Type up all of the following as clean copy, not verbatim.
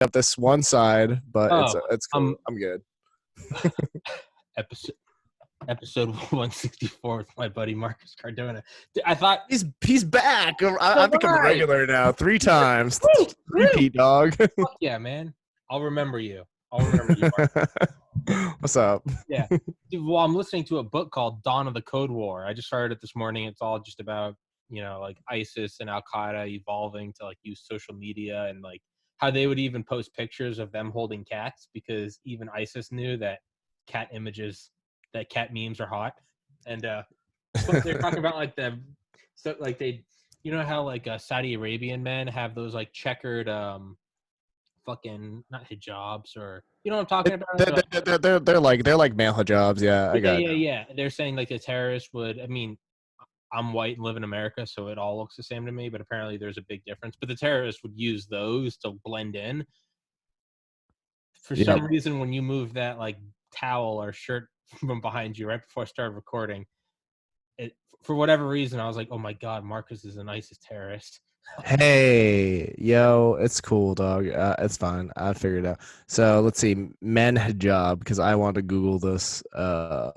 up this one side, but Oh, it's cool. I'm good. episode episode 164 with my buddy Marcus Cardona. I thought He's back. I've become a right. regular now 3 times. Woo, Repeat, dog. Fuck yeah, man. I'll remember you. Marcus. What's up? Yeah. Dude, well, I'm listening to a book called Dawn of the Code War. I just started it this morning. It's all just about, like ISIS and Al Qaeda evolving to like use social media and like how they would even post pictures of them holding cats because even ISIS knew that cat memes are hot. And so they're talking about like they, how like Saudi Arabian men have those like checkered fucking not hijabs or you know what I'm talking about? They're like male hijabs. Yeah, I got it. Yeah. They're saying like the terrorists would. I mean, I'm white and live in America, so it all looks the same to me. But apparently, there's a big difference. But the terrorists would use those to blend in. For some reason, when you move that like towel or shirt from behind you right before I started recording, for whatever reason, I was like, "Oh my god, Marcus is an ISIS terrorist." Hey, yo, it's cool, dog. It's fine. I figured it out. So let's see, men hijab because I want to Google this. I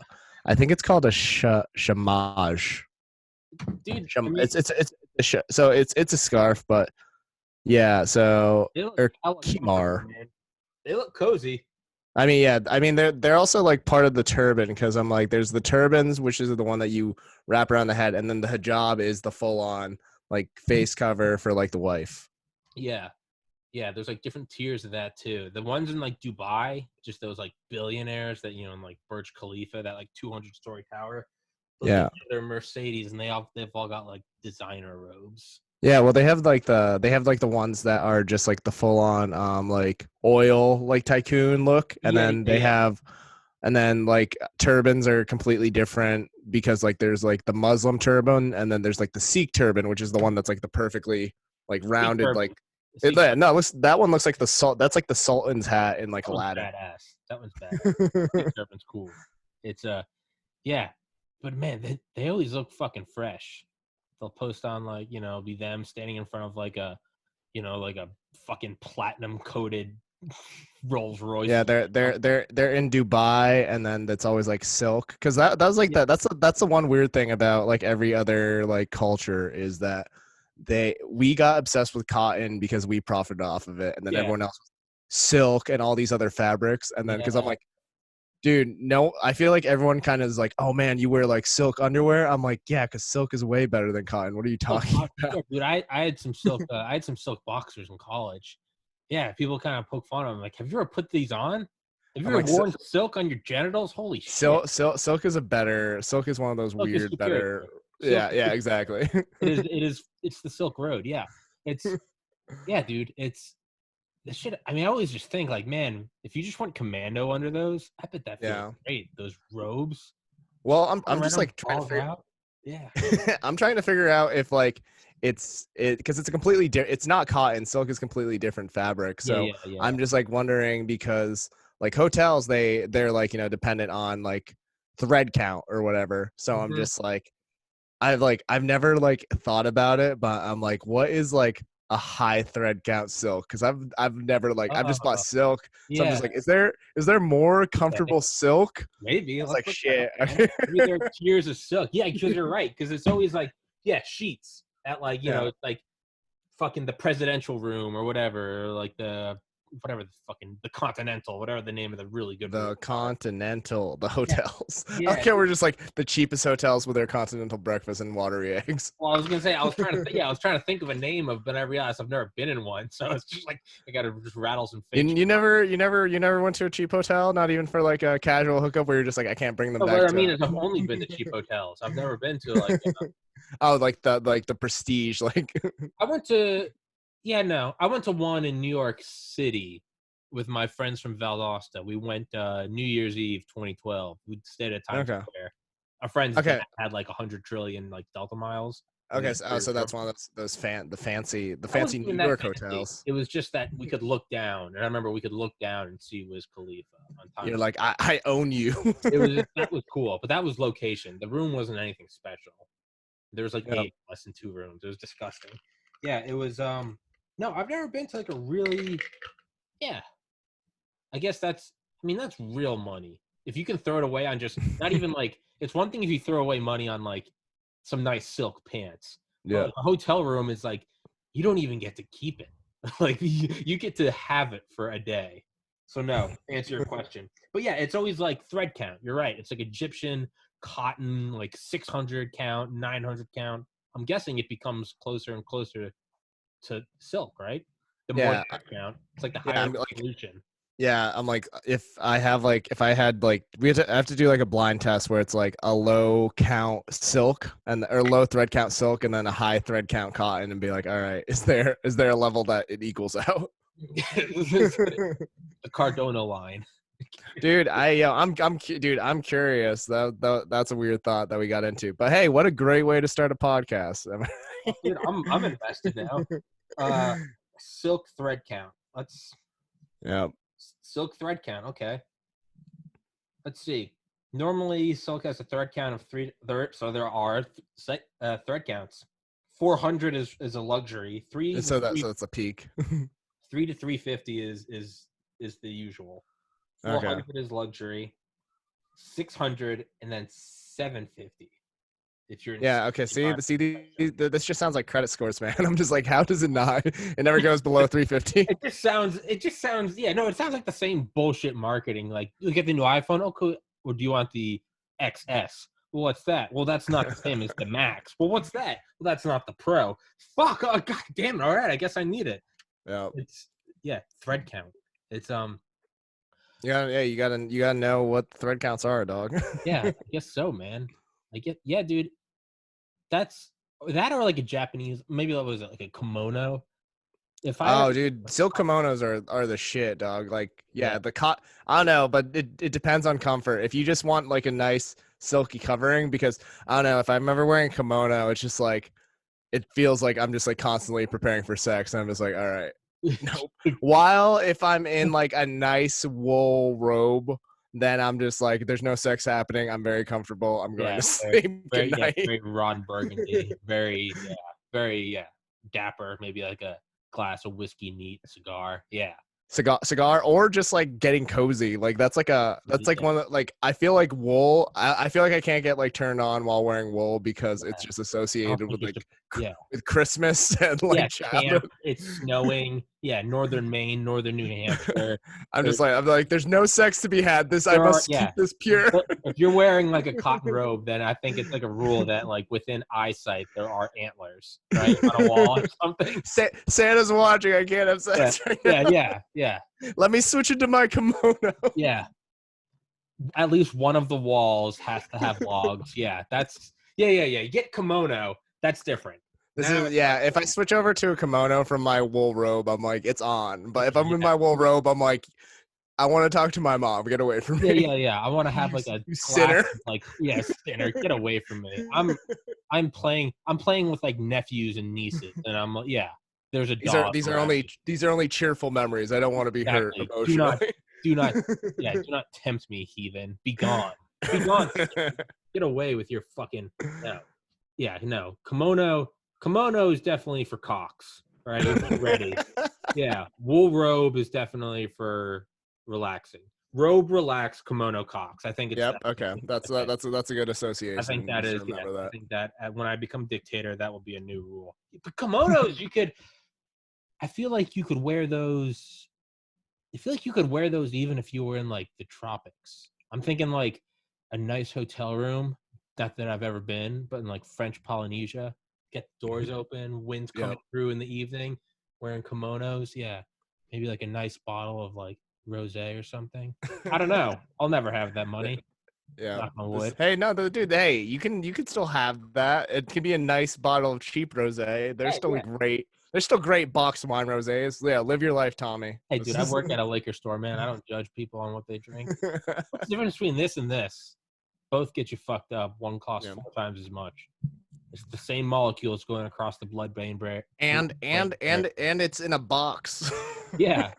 think it's called a shamaj. Dude, so it's a scarf, but yeah. So or kimar. They look cozy. I mean, yeah. I mean, they're also like part of the turban because I'm like, there's the turbans, which is the one that you wrap around the head, and then the hijab is the full on like face cover for like the wife. Yeah. There's like different tiers of that too. The ones in like Dubai, just those like billionaires that in like Burj Khalifa, that like 200-story tower. Yeah, they're Mercedes, and they've all got like designer robes. Yeah, well, they have like the ones that are just like the full on like oil like tycoon look, and then like turbans are completely different because like there's like the Muslim turban, and then there's like the Sikh turban, which is the one that's like the perfectly like rounded like. That one looks like the salt. That's like the Sultan's hat in like Aladdin. Badass. That one's badass. Sikh turban's cool. It's yeah, but man, they always look fucking fresh. They'll post on like be them standing in front of like a like a fucking platinum coated Rolls Royce. Yeah, they're in Dubai, and then that's always like silk because that was like that's the one weird thing about like every other like culture is that we got obsessed with cotton because we profited off of it, and then everyone else silk and all these other fabrics, and then because I'm like, dude, no, I feel like everyone kind of is like, oh man, you wear like silk underwear. I'm like, yeah, because silk is way better than cotton. What are you talking about? Yeah, dude, I had some silk. I had some silk boxers in college. Yeah, people kind of poke fun at them. Like, have you ever put these on? Have you ever worn silk on your genitals? Holy shit! Silk is one of those weird better. Yeah, exactly. It's the Silk Road. Yeah, dude. It's the shit. I mean, I always just think like, man, if you just went commando under those, I bet that feels great. Those robes. Well, I'm just like trying to figure out. Yeah. I'm trying to figure out if like because it's a completely it's not cotton. Silk is completely different fabric. So I'm just like wondering because like hotels they're like dependent on like thread count or whatever. So I'm just like I've never like thought about it, but I'm like, what is like a high thread count silk? Because I've never like I've just bought silk, so I'm just like, is there more comfortable silk? Maybe it's like shit. Maybe there are tiers of silk. Yeah, because you're right. Because it's always like sheets at like like fucking the presidential room or whatever, or like the Continental, whatever the name of the really good Continental, the hotels. Yeah. Okay, we're just like the cheapest hotels with their continental breakfast and watery eggs. Well, I was gonna say I was trying to think of a name but I realized I've never been in one, so it's just like I gotta just rattle some things. You never went to a cheap hotel, not even for like a casual hookup where you're just like I can't bring them back. What I mean is I've only been to cheap hotels. I've never been to like. Oh, like the prestige like. I went to. Yeah, no. I went to one in New York City with my friends from Valdosta. We went New Year's Eve 2012. We stayed at Times Square. Our friends had like 100 trillion like Delta miles. Okay, so that's one of those fancy New York hotels. It was just that we could look down, and I remember we could look down and see Wiz Khalifa on Times. You're like, I own you. That was cool, but that was location. The room wasn't anything special. There was like 8 less than 2 rooms. It was disgusting. Yeah, it was. No, I've never been to like a really Yeah. I guess that's real money. If you can throw it away on just not even like, it's one thing if you throw away money on like some nice silk pants. But Yeah. like a hotel room is like, you don't even get to keep it. Like you get to have it for a day. So no, to answer your question. But yeah, it's always like thread count. You're right. It's like Egyptian cotton, like 600 count, 900 count. I'm guessing it becomes closer and closer to silk, right? The more Yeah. thread count, it's like the Yeah. higher I'm like, resolution. yeah. I'm like, if I had like, I have to do like a blind test where it's like a low count silk or low thread count silk and then a high thread count cotton and be like, all right, is there a level that it equals out? The Cardona line. Dude, I'm curious. That's a weird thought that we got into. But hey, what a great way to start a podcast. Dude, I'm invested now. Silk thread count. Yeah. Silk thread count. Okay. Let's see. Normally, silk has a thread count of 3. So there are thread counts. 400 is a luxury. So it's a peak. 3 to 350 is the usual. 400 Okay. is luxury. 600 and then 750. If you're okay. This just sounds like credit scores, man. I'm just like, how does it not? It never goes below 350. It just sounds. Yeah, no, it sounds like the same bullshit marketing. Like, you get the new iPhone. Oh, cool. Or do you want the XS? Well, what's that? Well, that's not the same as the Max. Well, what's that? Well, that's not the Pro. Fuck. Oh, god damn it. All right, I guess I need it. Yeah. It's thread count. It's You gotta know what the thread counts are, dog. Yeah, I guess so, man. Dude. That's that, or like a Japanese, maybe that was like a kimono. Dude, silk kimonos are the shit, dog. Like, Yeah. I don't know, but it depends on comfort. If you just want like a nice silky covering, because I don't know, if I'm ever wearing a kimono, it's just like, it feels like I'm just like constantly preparing for sex, and I'm just like, all right, nope. While if I'm in like a nice wool robe, then I'm just like, there's no sex happening. I'm very comfortable. I'm going to sleep. Good night. Very Ron Burgundy. very dapper. Maybe like a glass of whiskey neat, cigar. Yeah. Cigar, or just like getting cozy. Like that's like one that, like, I feel like wool. I feel like I can't get like turned on while wearing wool because it's just associated with like with Christmas and like camp. It's snowing. Yeah, northern Maine, northern New Hampshire. I'm like, there's no sex to be had. I must keep this pure. If you're wearing like a cotton robe, then I think it's like a rule that like within eyesight there are antlers, right, on a wall or something. Santa's watching. I can't have sex. Yeah. Let me switch into my kimono. Yeah. At least one of the walls has to have logs. Yeah, that's You get kimono. That's different. If I switch over to a kimono from my wool robe, I'm like, it's on. But if I'm in my wool robe, I'm like, I want to talk to my mom. Get away from me. Yeah. I want to have like a sinner. Like, sinner. Get away from me. I'm playing with like nephews and nieces, and I'm like, there's a dog. These are only cheerful memories. I don't want to be hurt emotionally. Do not tempt me, heathen. Be gone. Be gone. Get away with your fucking no. Yeah, no. Kimono is definitely for cocks, right? Ready. Yeah. Wool robe is definitely for relaxing. Robe, relax, kimono, cocks. I think it's okay. That's a good association. I think that is. I think that when I become dictator, that will be a new rule. But kimonos, I feel like you could wear those. I feel like you could wear those even if you were in like the tropics. I'm thinking like a nice hotel room, not that I've ever been, but in like French Polynesia, get the doors open, wind's coming through in the evening, wearing kimonos. Yeah, maybe like a nice bottle of like rosé or something. I don't know. I'll never have that money. Yeah. Knock on wood. Hey, no, dude. Hey, you can still have that. It can be a nice bottle of cheap rosé. There's still great. There's still great boxed wine rosés. Yeah, live your life, Tommy. Hey, dude, I work at a liquor store, man. I don't judge people on what they drink. What's the difference between this and this? Both get you fucked up. One costs 4 times as much. It's the same molecules going across the blood-brain barrier. And it's in a box. Yeah.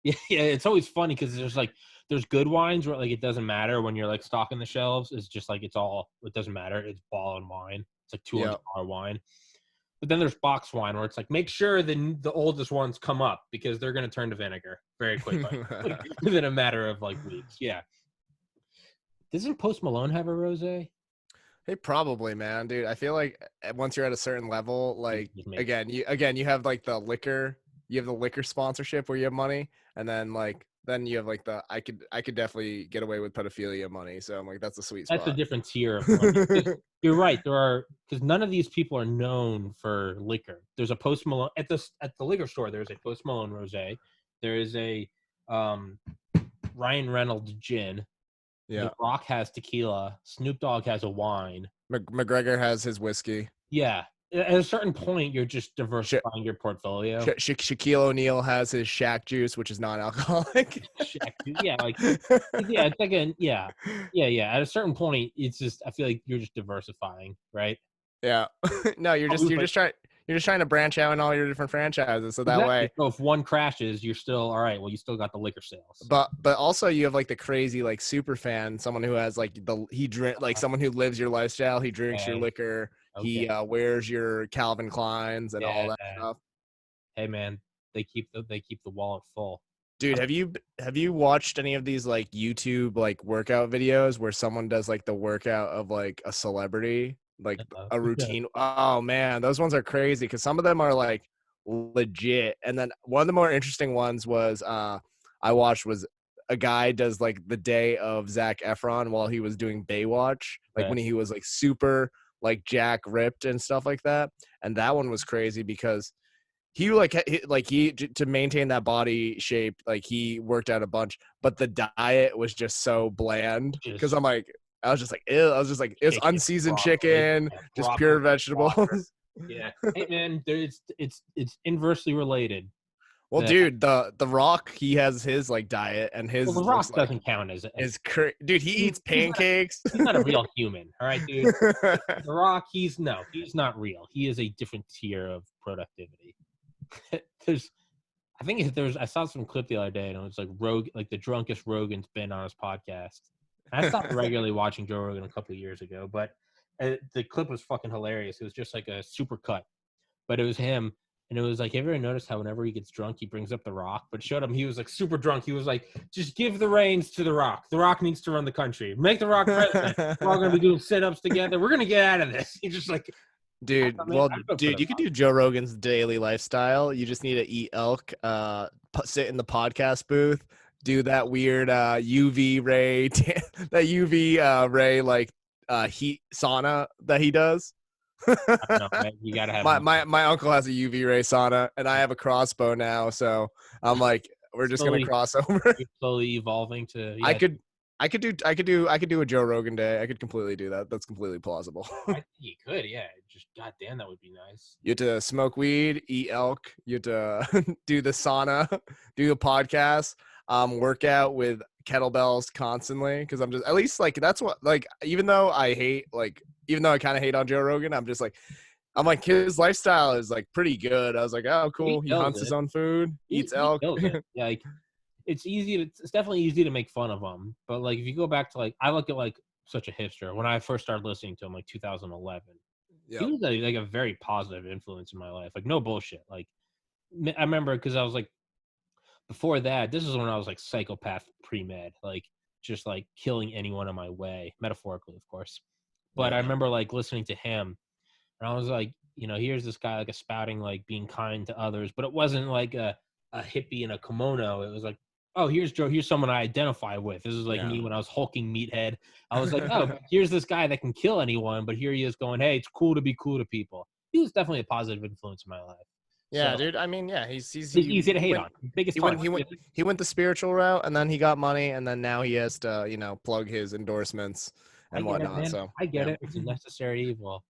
It's always funny because there's good wines where like it doesn't matter when you're like stocking the shelves. It's just like it doesn't matter. It's ball and wine. It's like $200 wine. But then there's box wine where it's like, make sure the oldest ones come up because they're going to turn to vinegar very quickly within a matter of like weeks. Yeah. Doesn't Post Malone have a rosé? Hey, probably, man, dude. I feel like once you're at a certain level, like again, you have like the liquor, you have the liquor sponsorship where you have money, and then you have like the I could definitely get away with pedophilia money. So I'm like, that's a sweet spot. That's a different tier of money. You're right. Because none of these people are known for liquor. There's a Post Malone at the liquor store. There's a Post Malone rosé. There is a Ryan Reynolds gin. Yeah. The Rock has tequila. Snoop Dogg has a wine. McGregor has his whiskey. Yeah. At a certain point, you're just diversifying your portfolio. Shaquille O'Neal has his Shaq juice, which is non-alcoholic. Yeah, like yeah, it's like yeah. At a certain point, it's just I feel like you're just diversifying, right? Yeah. No, you're just trying to branch out in all your different franchises, so that way. So if one crashes, you're still all right. Well, you still got the liquor sales. But also you have like the crazy like super fan, someone who has like someone who lives your lifestyle. He drinks your liquor. Okay. He wears your Calvin Kleins and all that stuff. Hey man, they keep the wallet full. Dude, have you watched any of these like YouTube like workout videos where someone does like the workout of like a celebrity, like a routine? Oh man, those ones are crazy because some of them are like legit. And then one of the more interesting ones was I watched was a guy does like the day of Zac Efron while he was doing Baywatch, like when he was like super like jack ripped and stuff like that. And that one was crazy because he to maintain that body shape, like he worked out a bunch, but the diet was just so bland because I was just like, ew. I was just like, it's unseasoned chicken, just pure vegetables. Yeah. Hey man, it's inversely related. Well, dude, the Rock, he has his like diet and his. Well, the Rock doesn't count as dude. He eats pancakes. He's not a real human, all right, dude. The Rock, he's not real. He is a different tier of productivity. I saw some clip the other day, and it was like the drunkest Rogan's been on his podcast. And I stopped regularly watching Joe Rogan a couple of years ago, but the clip was fucking hilarious. It was just like a super cut, but it was him. And it was like, have you ever noticed how whenever he gets drunk, he brings up The Rock? But showed him he was like super drunk. He was like, just give the reins to The Rock. The Rock needs to run the country. Make The Rock president. We're all going to be doing sit-ups together. We're going to get out of this. He's just like, dude, you could do Joe Rogan's daily lifestyle. You just need to eat elk, sit in the podcast booth, do that weird UV ray, like heat sauna that he does. I don't know, man. You gotta have my uncle has a UV ray sauna, and I have a crossbow now, so I'm like, we're just gonna cross over. Slowly evolving to. Yeah. I could do a Joe Rogan day. I could completely do that. That's completely plausible. I think you could, yeah. Just goddamn, that would be nice. You have to smoke weed, eat elk. You have to do the sauna, do the podcast, work out with kettlebells constantly because I'm just at least like that's what like even though I kind of hate on Joe Rogan, I'm like his lifestyle is like pretty good. I was like, oh cool, he hunts his own food, eats elk. Yeah, like it's definitely easy to make fun of him, but like if you go back to like I look at like such a hipster when I first started listening to him like 2011. Yep. He was like a very positive influence in my life, like no bullshit. Like I remember because I was like before that, this is when I was like psychopath pre-med, like just like killing anyone in my way, metaphorically, of course. But I remember like listening to him, and I was like, here's this guy like spouting like being kind to others, but it wasn't like a hippie in a kimono. It was like, oh, here's Joe. Here's someone I identify with. This is like me when I was hulking meathead. I was like, oh, here's this guy that can kill anyone, but here he is going, hey, it's cool to be cool to people. He was definitely a positive influence in my life. Yeah, dude. I mean, yeah, he's easy to hate on. Biggest he went the spiritual route, and then he got money, and then now he has to, plug his endorsements and whatnot. So I get it. It's a necessary evil.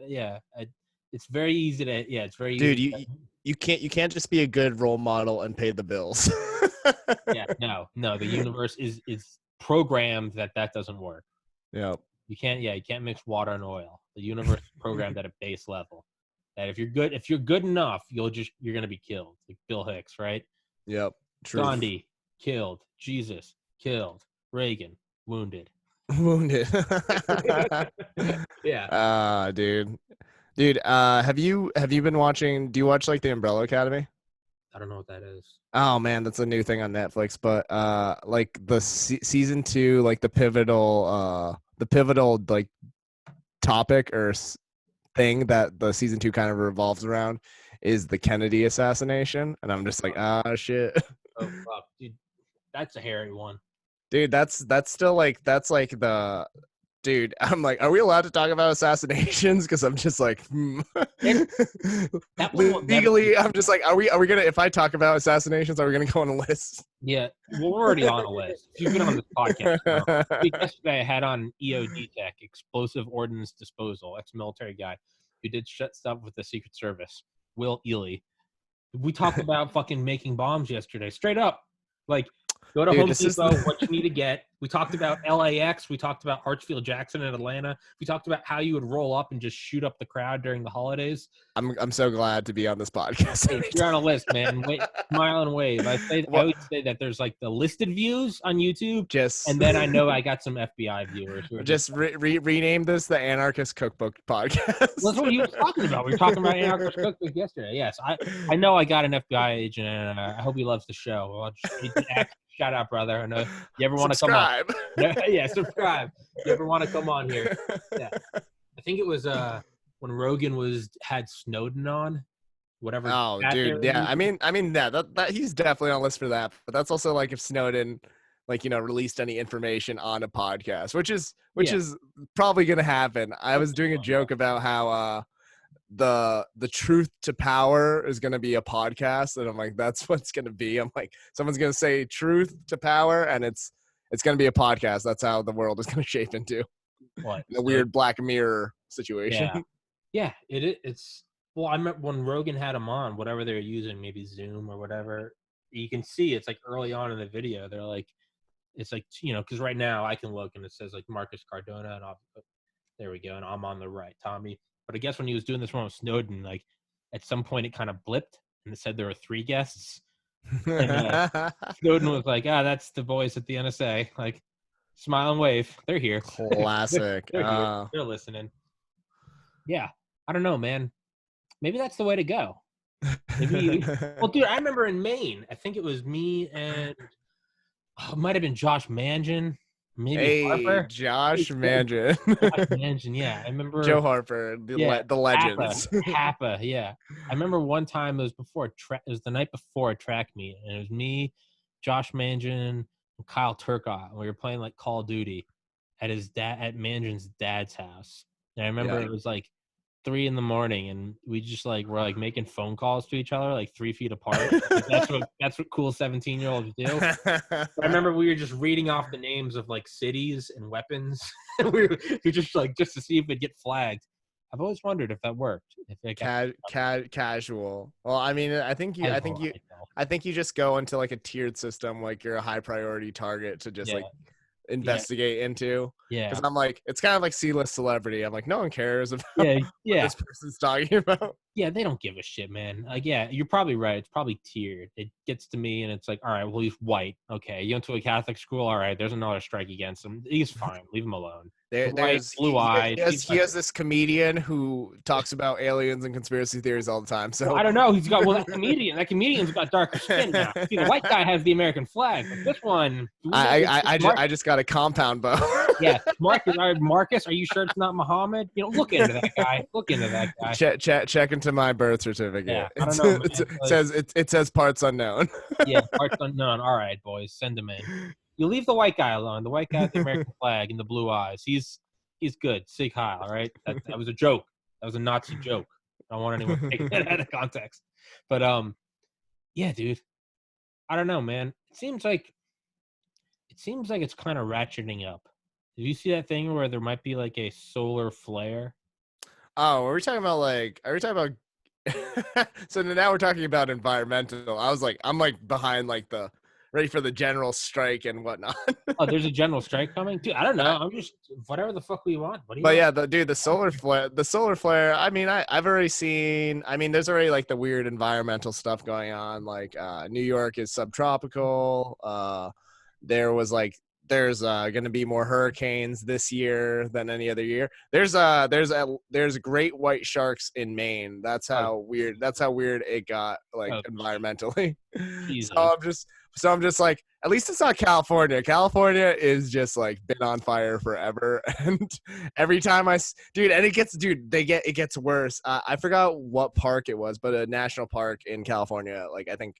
Yeah, it's very easy to. Yeah, it's very. Dude, you can't just be a good role model and pay the bills. Yeah, no. The universe is programmed that doesn't work. Yeah. You can't mix water and oil. The universe is programmed at a base level. That if you're good enough, you're gonna be killed. Like Bill Hicks, right? Yep. True. Gandhi killed. Jesus killed. Reagan wounded. Wounded. Yeah. Dude. Dude, have you been watching? Do you watch like the Umbrella Academy? I don't know what that is. Oh man, that's a new thing on Netflix. But like the season 2, like the pivotal like topic or thing that the season 2 kind of revolves around is the Kennedy assassination, and I'm just like, ah, shit. Oh fuck, dude, that's a hairy one. Dude, that's still like the dude. I'm like, are we allowed to talk about assassinations? Because I'm just like, legally, I'm just like, are we gonna? If I talk about assassinations, are we gonna go on a list? Yeah, well, we're already on a list. You've been on this podcast. Yesterday, I had on EOD Tech, Explosive Ordnance Disposal, ex-military guy who did shut stuff with the Secret Service, Will Ely. We talked about fucking making bombs yesterday, straight up. Like, go to Home Depot, what you need to get. We talked about LAX. We talked about Hartsfield-Jackson in Atlanta. We talked about how you would roll up and just shoot up the crowd during the holidays. I'm so glad to be on this podcast. Hey, you're on a list, man. Wait, smile and wave. I would say that there's like the listed views on YouTube, and then I know I got some FBI viewers. Who are just rename this the Anarchist Cookbook Podcast. That's what you were talking about. We were talking about Anarchist Cookbook yesterday. Yes, I know I got an FBI agent, and I hope he loves the show. I'll just shout out, brother. I know you ever want to come on. Yeah, subscribe. You ever want to come on here? Yeah, I think it was when Rogan had Snowden on. Whatever. Oh, dude, yeah. I mean, yeah, that he's definitely on the list for that. But that's also like if Snowden, like, released any information on a podcast, which is probably gonna happen. I was doing a joke about how the truth to power is gonna be a podcast, and I'm like, that's what's gonna be. I'm like, someone's gonna say truth to power, and it's gonna be a podcast. That's how the world is gonna shape into. What? A weird Black Mirror situation. Yeah, it's. Well, I remember when Rogan had him on, whatever they're using, maybe Zoom or whatever, you can see it's like early on in the video. They're like, it's like, because right now I can look and it says like Marcus Cardona, and there we go, and I'm on the right, Tommy. But I guess when he was doing this one with Snowden, like at some point it kind of blipped and it said there were 3 guests. And Snowden was like, that's the boys at the NSA. Like, smile and wave. They're here. Classic. They're here. They're listening. Yeah. I don't know, man. Maybe that's the way to go. Well, dude, I remember in Maine, I think it was me and it might have been Josh Mangin, maybe Harper. Josh Mangin. Josh Mangin, yeah. I remember Joe Harper, the legends. Happa, yeah. I remember one time it was it was the night before a track meet, and it was me, Josh Mangin, and Kyle Turcotte. And we were playing like Call of Duty at Mangin's dad's house. And I remember it was like 3 a.m, and we just like were like making phone calls to each other like 3 feet apart. That's what cool 17-year-olds do. I remember we were just reading off the names of like cities and weapons. we were just like to see if it'd get flagged. I've always wondered if that worked. If it casual. Well, I mean, I think you just go into like a tiered system, like you're a high priority target to just like investigate into. Yeah, because I'm like, it's kind of like C-list celebrity. I'm like, no one cares about what this person's talking about. Yeah, they don't give a shit, man. Like, yeah, you're probably right. It's probably tiered. It gets to me, and it's like, all right, well, he's white. Okay, you went to a Catholic school. All right, there's another strike against him. He's fine. Leave him alone. There's blue-eyed. He has this comedian who talks about aliens and conspiracy theories all the time. So well, I don't know. That comedian's got darker skin now. See, the white guy has the American flag, but this one, I just got a compound bow. Yeah, Marcus, are you sure it's not Muhammad? Look into that guy. Look into that guy. Check into my birth certificate. Yeah, I don't know. It says parts unknown. Yeah, parts unknown. All right, boys, send him in. You leave the white guy alone. The white guy with the American flag and the blue eyes. He's good. Sig Heil, all right? That was a joke. That was a Nazi joke. I don't want anyone to take that out of context. But yeah, dude. I don't know, man. It seems like it's kind of ratcheting up. Did you see that thing where there might be like a solar flare? Oh, are we talking about so now we're talking about environmental. I'm like behind like the ready for the general strike and whatnot. Oh, there's a general strike coming? Dude, I don't know. I'm just whatever the fuck we want. Yeah, the solar flare. I mean, I've already seen. I mean, there's already like the weird environmental stuff going on. Like New York is subtropical. There was like there's going to be more hurricanes this year than any other year. There's great white sharks in Maine. That's how weird it got, like, environmentally. So I'm just like, at least it's not California. California is just like been on fire forever, and every time and it gets worse. I forgot what park it was, but a national park in California, like, I think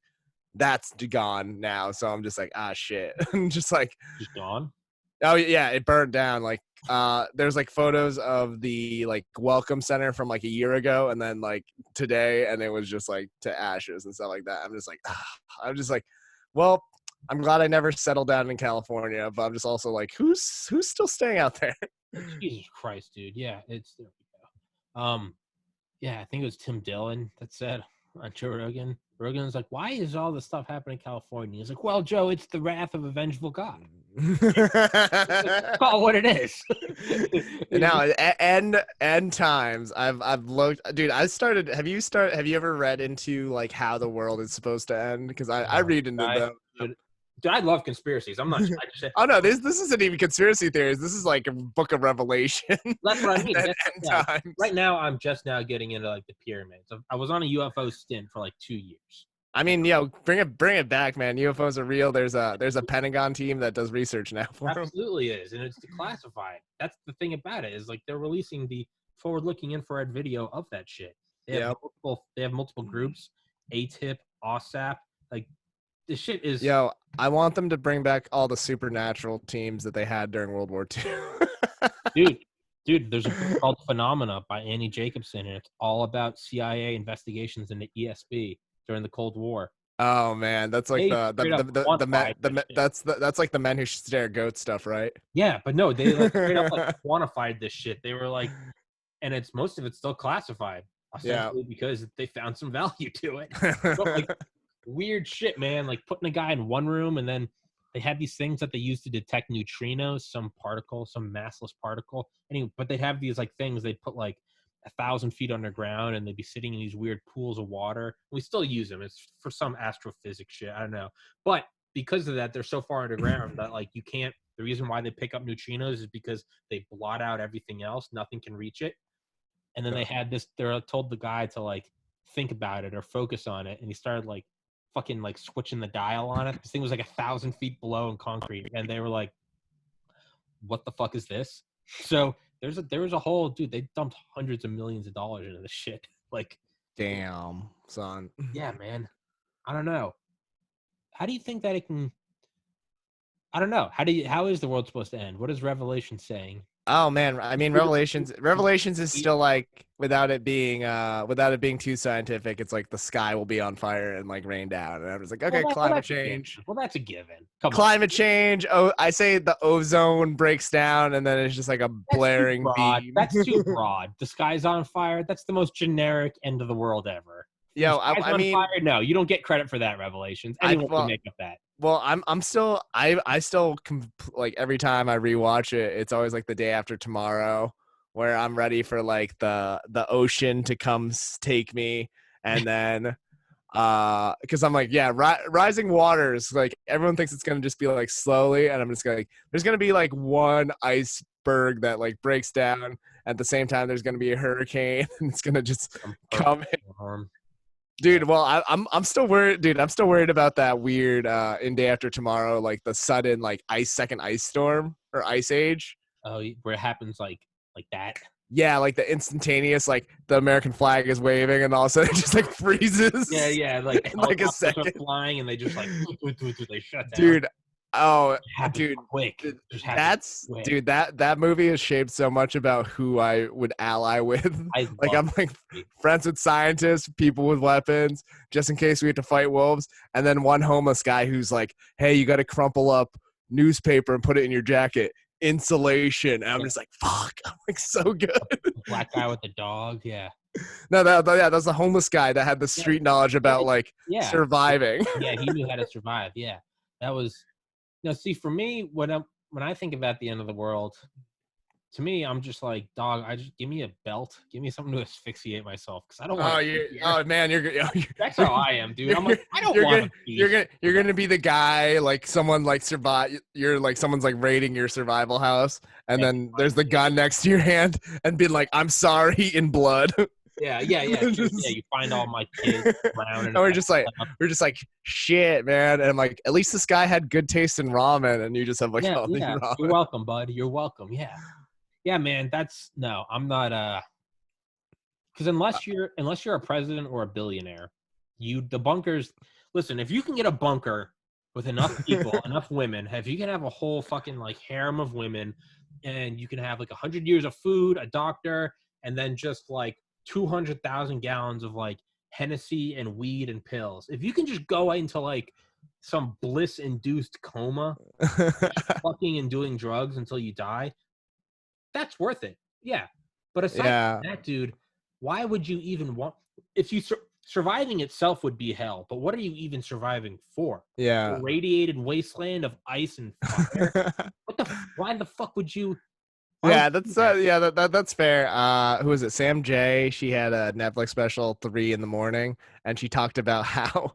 that's gone now. So I'm just like, shit. I'm just gone. Oh yeah, it burned down. Like, there's like photos of the like welcome center from like a year ago, and then like today, and it was just like to ashes and stuff like that. I'm just like, well, I'm glad I never settled down in California, but I'm just also like, who's still staying out there? Jesus Christ, dude. Yeah, there we go. Yeah, I think it was Tim Dillon that said on Joe Rogan. Rogan's like, why is all this stuff happening in California? He's like, well, Joe, it's the wrath of a vengeful God. Call what it is. Now, end times. I've looked, dude. Have you ever read into like how the world is supposed to end? Because I read into them. Dude, I love conspiracies. I'm not. Oh no, this isn't even conspiracy theories. This is like a book of Revelation. That's what I mean. Right now, I'm just now getting into like the pyramids. I was on a UFO stint for like 2 years. I mean, bring it back, man. UFOs are real. There's a Pentagon team that does research now for them. Absolutely is, and it's declassified. That's the thing about it, is like they're releasing the forward-looking infrared video of that shit. They have multiple groups, ATIP, OSAP, like. This shit is. I want them to bring back all the supernatural teams that they had during World War II. dude, there's a book called Phenomena by Annie Jacobson, and it's all about CIA investigations into ESB during the Cold War. Oh man, that's like that's like the men who stare at goats stuff, right? Yeah, but no, they like straight up like quantified this shit. They were like, and most of it's still classified, ostensibly because they found some value to it. But, like, weird shit, man. Like putting a guy in one room, and then they had these things that they used to detect neutrinos, some massless particle. Anyway, but they'd have these like things they'd put like 1,000 feet underground, and they'd be sitting in these weird pools of water. We still use them. It's for some astrophysics shit. I don't know. But because of that, they're so far underground that like you can't. The reason why they pick up neutrinos is because they blot out everything else. Nothing can reach it. And then they had this. They're told the guy to like think about it or focus on it, and he started like fucking like switching the dial on it. This thing was like 1,000 feet below in concrete, and they were like, "What the fuck is this?" So there was a whole dude. They dumped hundreds of millions of dollars into this shit. Like, damn, son. Yeah, man. I don't know. How do you think that it can? I don't know. How is the world supposed to end? What is Revelation saying? Oh man, I mean, Revelations is still like, without it being too scientific, it's like the sky will be on fire and like rain down, and I'm just like, okay, climate change. Well, that's a given. Climate change. Oh, I say the ozone breaks down, and then it's just like a blaring beam. That's too broad. The sky's on fire. That's the most generic end of the world ever. I mean, fire? No, you don't get credit for that, Revelations. Anyone can make up that. Well, I still like every time I rewatch it, it's always like the day after tomorrow, where I'm ready for like the ocean to come take me, and then because I'm like, rising waters, like everyone thinks it's gonna just be like slowly, and I'm just gonna like, there's gonna be like one iceberg that like breaks down at the same time. There's gonna be a hurricane, and it's gonna just come in. Dude, well, I'm still worried. Dude, I'm still worried about that weird in Day After Tomorrow, like the sudden like second ice storm or ice age. Oh, where it happens like that. Yeah, like the instantaneous, like the American flag is waving, and all of a sudden it just like freezes. Yeah, like in like a second, flying, and they just like they shut down. Dude, dude, quick. That movie is shaped so much about who I would ally with. I'm like friends with scientists, people with weapons, just in case we have to fight wolves. And then one homeless guy who's like, "Hey, you got to crumple up newspaper and put it in your jacket. Insulation." And I'm just like, "Fuck!" I'm like, so good. Black guy with the dog, yeah. No, that's the homeless guy that had the street knowledge about surviving. Yeah, he knew how to survive. Yeah, that was. Now, see, for me, when I think about the end of the world, to me, I'm just like, dog, give me a belt. Give me something to asphyxiate myself because I don't want to. Oh man, that's how I am, dude. I'm like, I don't want to. You're gonna be the guy, like someone like survive. You're like someone's like raiding your survival house, and then there's the gun next to your hand, and being like, "I'm sorry," in blood. Yeah. You find all my kids around, and we're just like, shit, man. And I'm like, at least this guy had good taste in ramen, and you just have like, ramen. You're welcome, bud. You're welcome. Yeah, man. I'm not. Because unless you're a president or a billionaire, the bunkers. Listen, if you can get a bunker with enough people, enough women, if you can have a whole fucking like harem of women, and you can have like 100 years of food, a doctor, and then just like 200,000 gallons of like Hennessy and weed and pills. If you can just go into like some bliss-induced coma, just fucking and doing drugs until you die, that's worth it. Yeah. But aside from that, dude, why would you even want? If you surviving itself would be hell, but what are you even surviving for? Yeah. A radiated wasteland of ice and fire. Why the fuck would you? Yeah, that's fair. Who was it? Sam J. She had a Netflix special 3 a.m, and she talked about how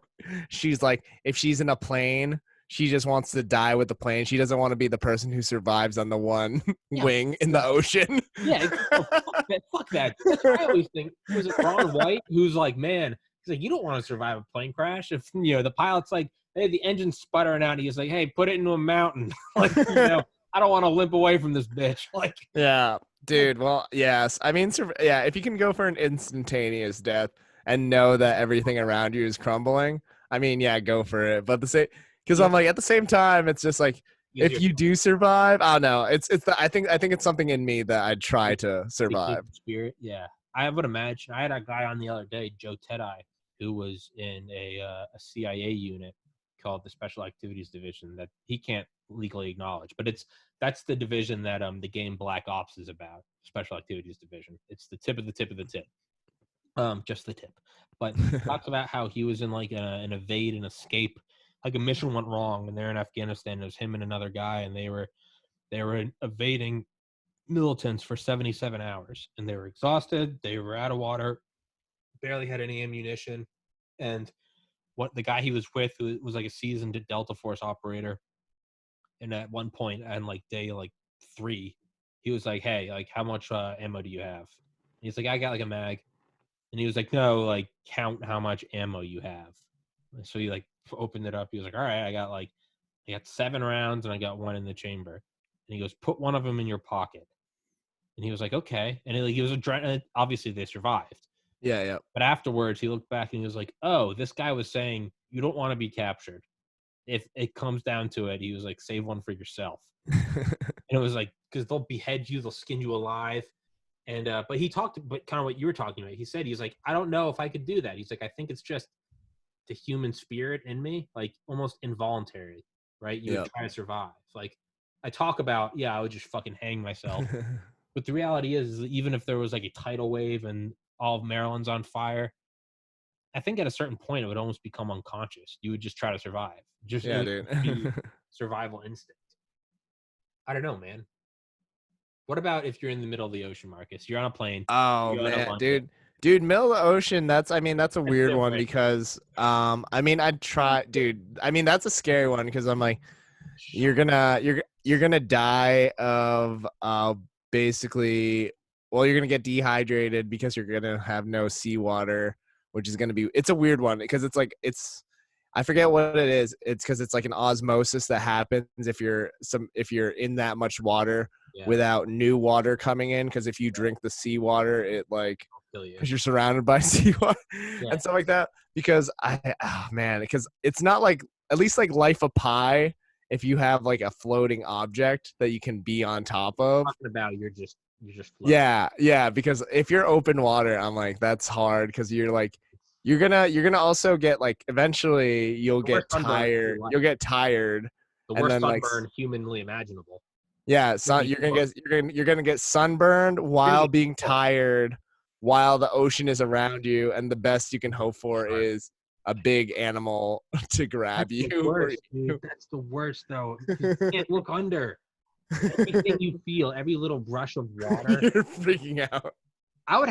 she's like, if she's in a plane, she just wants to die with the plane. She doesn't want to be the person who survives on the one wing in the ocean. Yeah, fuck that. That's what I always think. Was it Ron White who's like, man, he's like, you don't want to survive a plane crash. If the pilot's like, hey, the engine's sputtering out, he's like, hey, put it into a mountain. Like, I don't want to limp away from this bitch. Like, yeah, dude. Well, yes. I mean, if you can go for an instantaneous death and know that everything around you is crumbling, I mean, yeah, go for it. But because I'm like, at the same time, it's just like, if you do survive, I don't know. I think it's something in me that I'd try to survive. Spirit, yeah. I would imagine. I had a guy on the other day, Joe Tedeye, who was in a CIA unit called the Special Activities Division that he can't legally acknowledge, but that's the division that the game Black Ops is about. Special Activities Division. It's the tip of the tip of the tip. Just the tip. But he talks about how he was in like an evade and escape. Like a mission went wrong, and they're in Afghanistan. It was him and another guy, and they were evading militants for 77 hours, and they were exhausted. They were out of water, barely had any ammunition, and what the guy he was with was like a seasoned Delta Force operator. And at one point, on like day like 3, he was like, "Hey, like how much ammo do you have?" And he's like, "I got like a mag," and he was like, "No, like count how much ammo you have." And so he like opened it up. He was like, "All right, I got 7 rounds and I got 1 in the chamber." And he goes, "Put one of them in your pocket." And he was like, "Okay." And he was obviously they survived. Yeah. But afterwards, he looked back and he was like, "Oh, this guy was saying you don't want to be captured. If it comes down to it," he was like, "save one for yourself." And it was like, because they'll behead you, they'll skin you alive. And but he talked, but kind of what you were talking about. He said, he's like, "I don't know if I could do that." He's like, "I think it's just the human spirit in me, like almost involuntary, right? You would try to survive." Like I talk about, I would just fucking hang myself. But the reality is even if there was like a tidal wave and all of Maryland's on fire, I think at a certain point it would almost become unconscious. You would just try to survive. Dude. Survival instinct. I don't know, man. What about if you're in the middle of the ocean, Marcus? You're on a plane. Oh man, dude, middle of the ocetion. That's a weird one because I'd try, dude. I mean, that's a scary one because I'm like, you're gonna die of basically. Well, you're gonna get dehydrated because you're gonna have no seawater, which is gonna be. It's a weird one because I forget what it is. It's because it's like an osmosis that happens if you're in that much water without new water coming in. Because if you drink the seawater, it like because you're surrounded by seawater and stuff like that. Because because it's not like, at least like Life of Pi. If you have like a floating object that you can be on top of, talking about you're just floating. Yeah. Because if you're open water, I'm like, that's hard because you're like. You're gonna also get like eventually you'll get tired. You'll get tired. The worst sunburn humanly imaginable. Yeah, you're gonna get sunburned while being tired, while the ocean is around you, and the best you can hope for is a big animal to grab you. That's the worst, though. You can't look under. Everything you feel, every little rush of water. You're freaking out. I would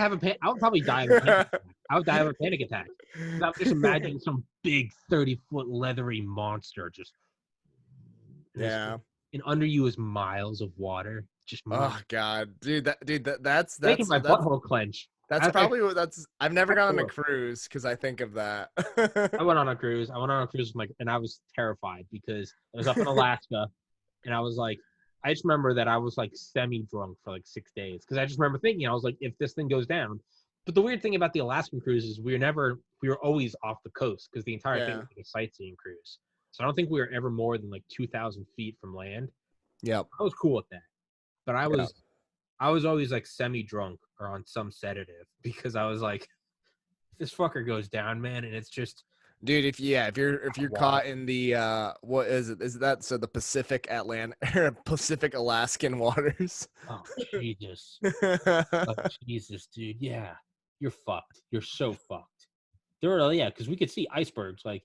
probably die of a panic attack. I would die of a panic attack. I'm just imagining some big 30-foot leathery monster just. Yeah. And under you is miles of water. Just oh god, that's making my butthole clench. I've never gone on a cruise because I think of that. I went on a cruise. And I was terrified because I was up in Alaska, and I was like, I just remember that I was like semi-drunk for like 6 days because I just remember thinking, I was like, if this thing goes down. But the weird thing about the Alaskan cruise is we were always off the coast because the entire thing was like a sightseeing cruise. So I don't think we were ever more than like 2,000 feet from land. Yep. I was cool with that. But I was always like semi-drunk or on some sedative because I was like, this fucker goes down, man, and it's just. Dude, if you're caught in the what is it? Is that the Pacific Pacific Alaskan waters? Oh Jesus. Jesus, dude. Yeah. You're fucked. You're so fucked. Because we could see icebergs. Like,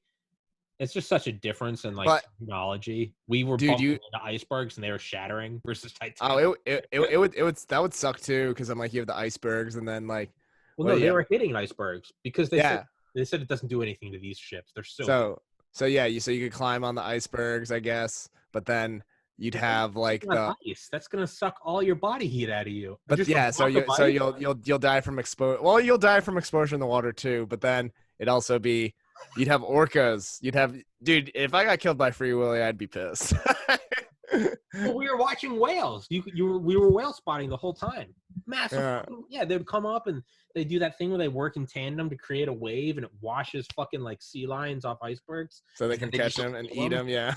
it's just such a difference in like technology. We were bumping into icebergs and they were shattering versus Titanic. That would suck too, because I'm like, you have the icebergs and then like. Well, no, they were hitting icebergs because they said it doesn't do anything to these ships. They're so you could climb on the icebergs, I guess, but then you'd have like the ice. That's gonna suck all your body heat out of you. But you'll die from exposure. Well, you'll die from exposure in the water too. But then it'd also be you'd have orcas. Dude. If I got killed by Free Willy, I'd be pissed. Well, we were watching whales. We were whale spotting the whole time. Massive. Yeah, they would come up and they do that thing where they work in tandem to create a wave, and it washes fucking like sea lions off icebergs, so they can catch them and eat them. Yeah.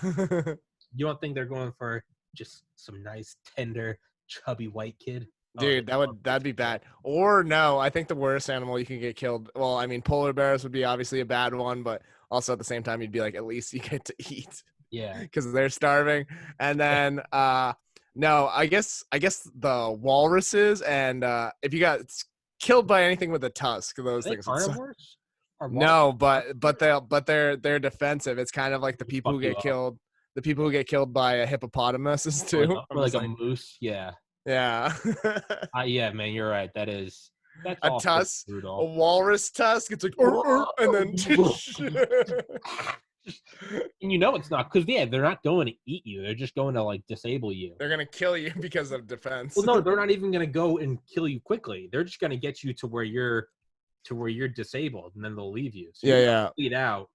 You don't think they're going for just some nice, tender, chubby white kid? Dude, that'd be bad. Or no, I think the worst animal you can get killed. Well, I mean, polar bears would be obviously a bad one, but also at the same time, you'd be like, at least you get to eat. Yeah, because they're starving. And then no, I guess the walruses, and if you got killed by anything with a tusk, those things. Carnivores? No, but they're defensive. It's kind of like the people who get killed. The people who get killed by a hippopotamus too. Or like a moose. Yeah. Yeah. Yeah, man, you're right. That's a tusk, a walrus tusk. It's like, and then. And you know it's not, because they're not going to eat you. They're just going to like disable you. They're going to kill you because of defense. Well, no, they're not even going to go and kill you quickly. They're just going to get you to where you're disabled, and then they'll leave you. So you bleed out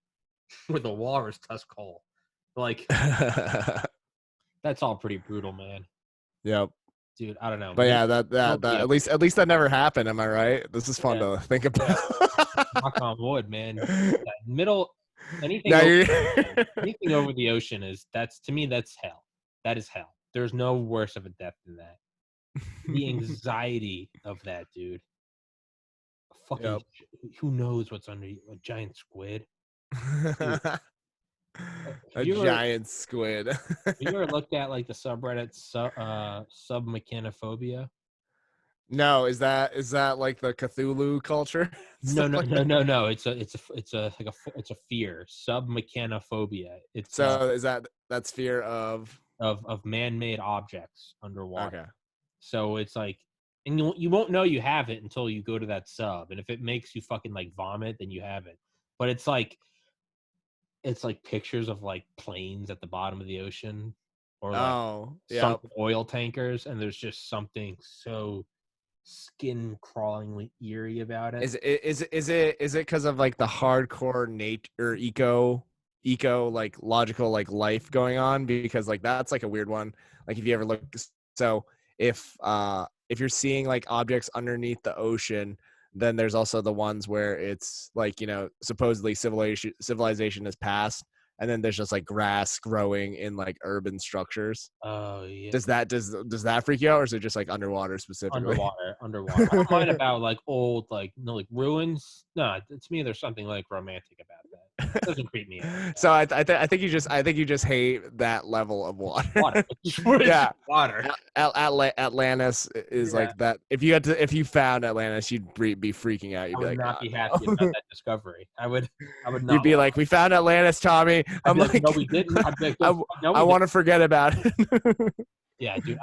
with a walrus tusk hole. Like, that's all pretty brutal, man. Yep. Dude, I don't know. But yeah, that at least that never happened. Am I right? This is fun to think about. Knock on wood, man. Anything over the ocean to me that's hell. That is hell. There's no worse of a death than that. The anxiety of that, dude. Who knows what's under you? A giant squid. Giant squid. Have you ever looked at like the subreddit submechanophobia? No, is that like the Cthulhu culture? No. It's a fear. Submechanophobia. That's fear of man-made objects underwater. Okay. So it's like, and you won't know you have it until you go to that sub, and if it makes you fucking like vomit, then you have it. But it's like pictures of like planes at the bottom of the ocean, or like sunk oil tankers, and there's just something so skin crawlingly eerie about it. Is it because of like the hardcore nature eco like logical like life going on? Because like that's like a weird one. Like if you ever look, so if you're seeing like objects underneath the ocean, then there's also the ones where it's like, you know, supposedly civilization has passed, and then there's just like grass growing in like urban structures. Oh yeah. Does that freak you out, or is it just like underwater specifically? Underwater. I'm talking about like old, like ruins. No, to me there's something like romantic about that. It doesn't creep me out. So I think you just hate that level of water. Yeah. Water. Atlantis is like that. If you found Atlantis, you'd be freaking out. You'd be like, not be happy about that discovery. I would not. You'd be like, we found Atlantis, Tommy. I'm like, no, we didn't. I want to forget about it. Yeah, dude,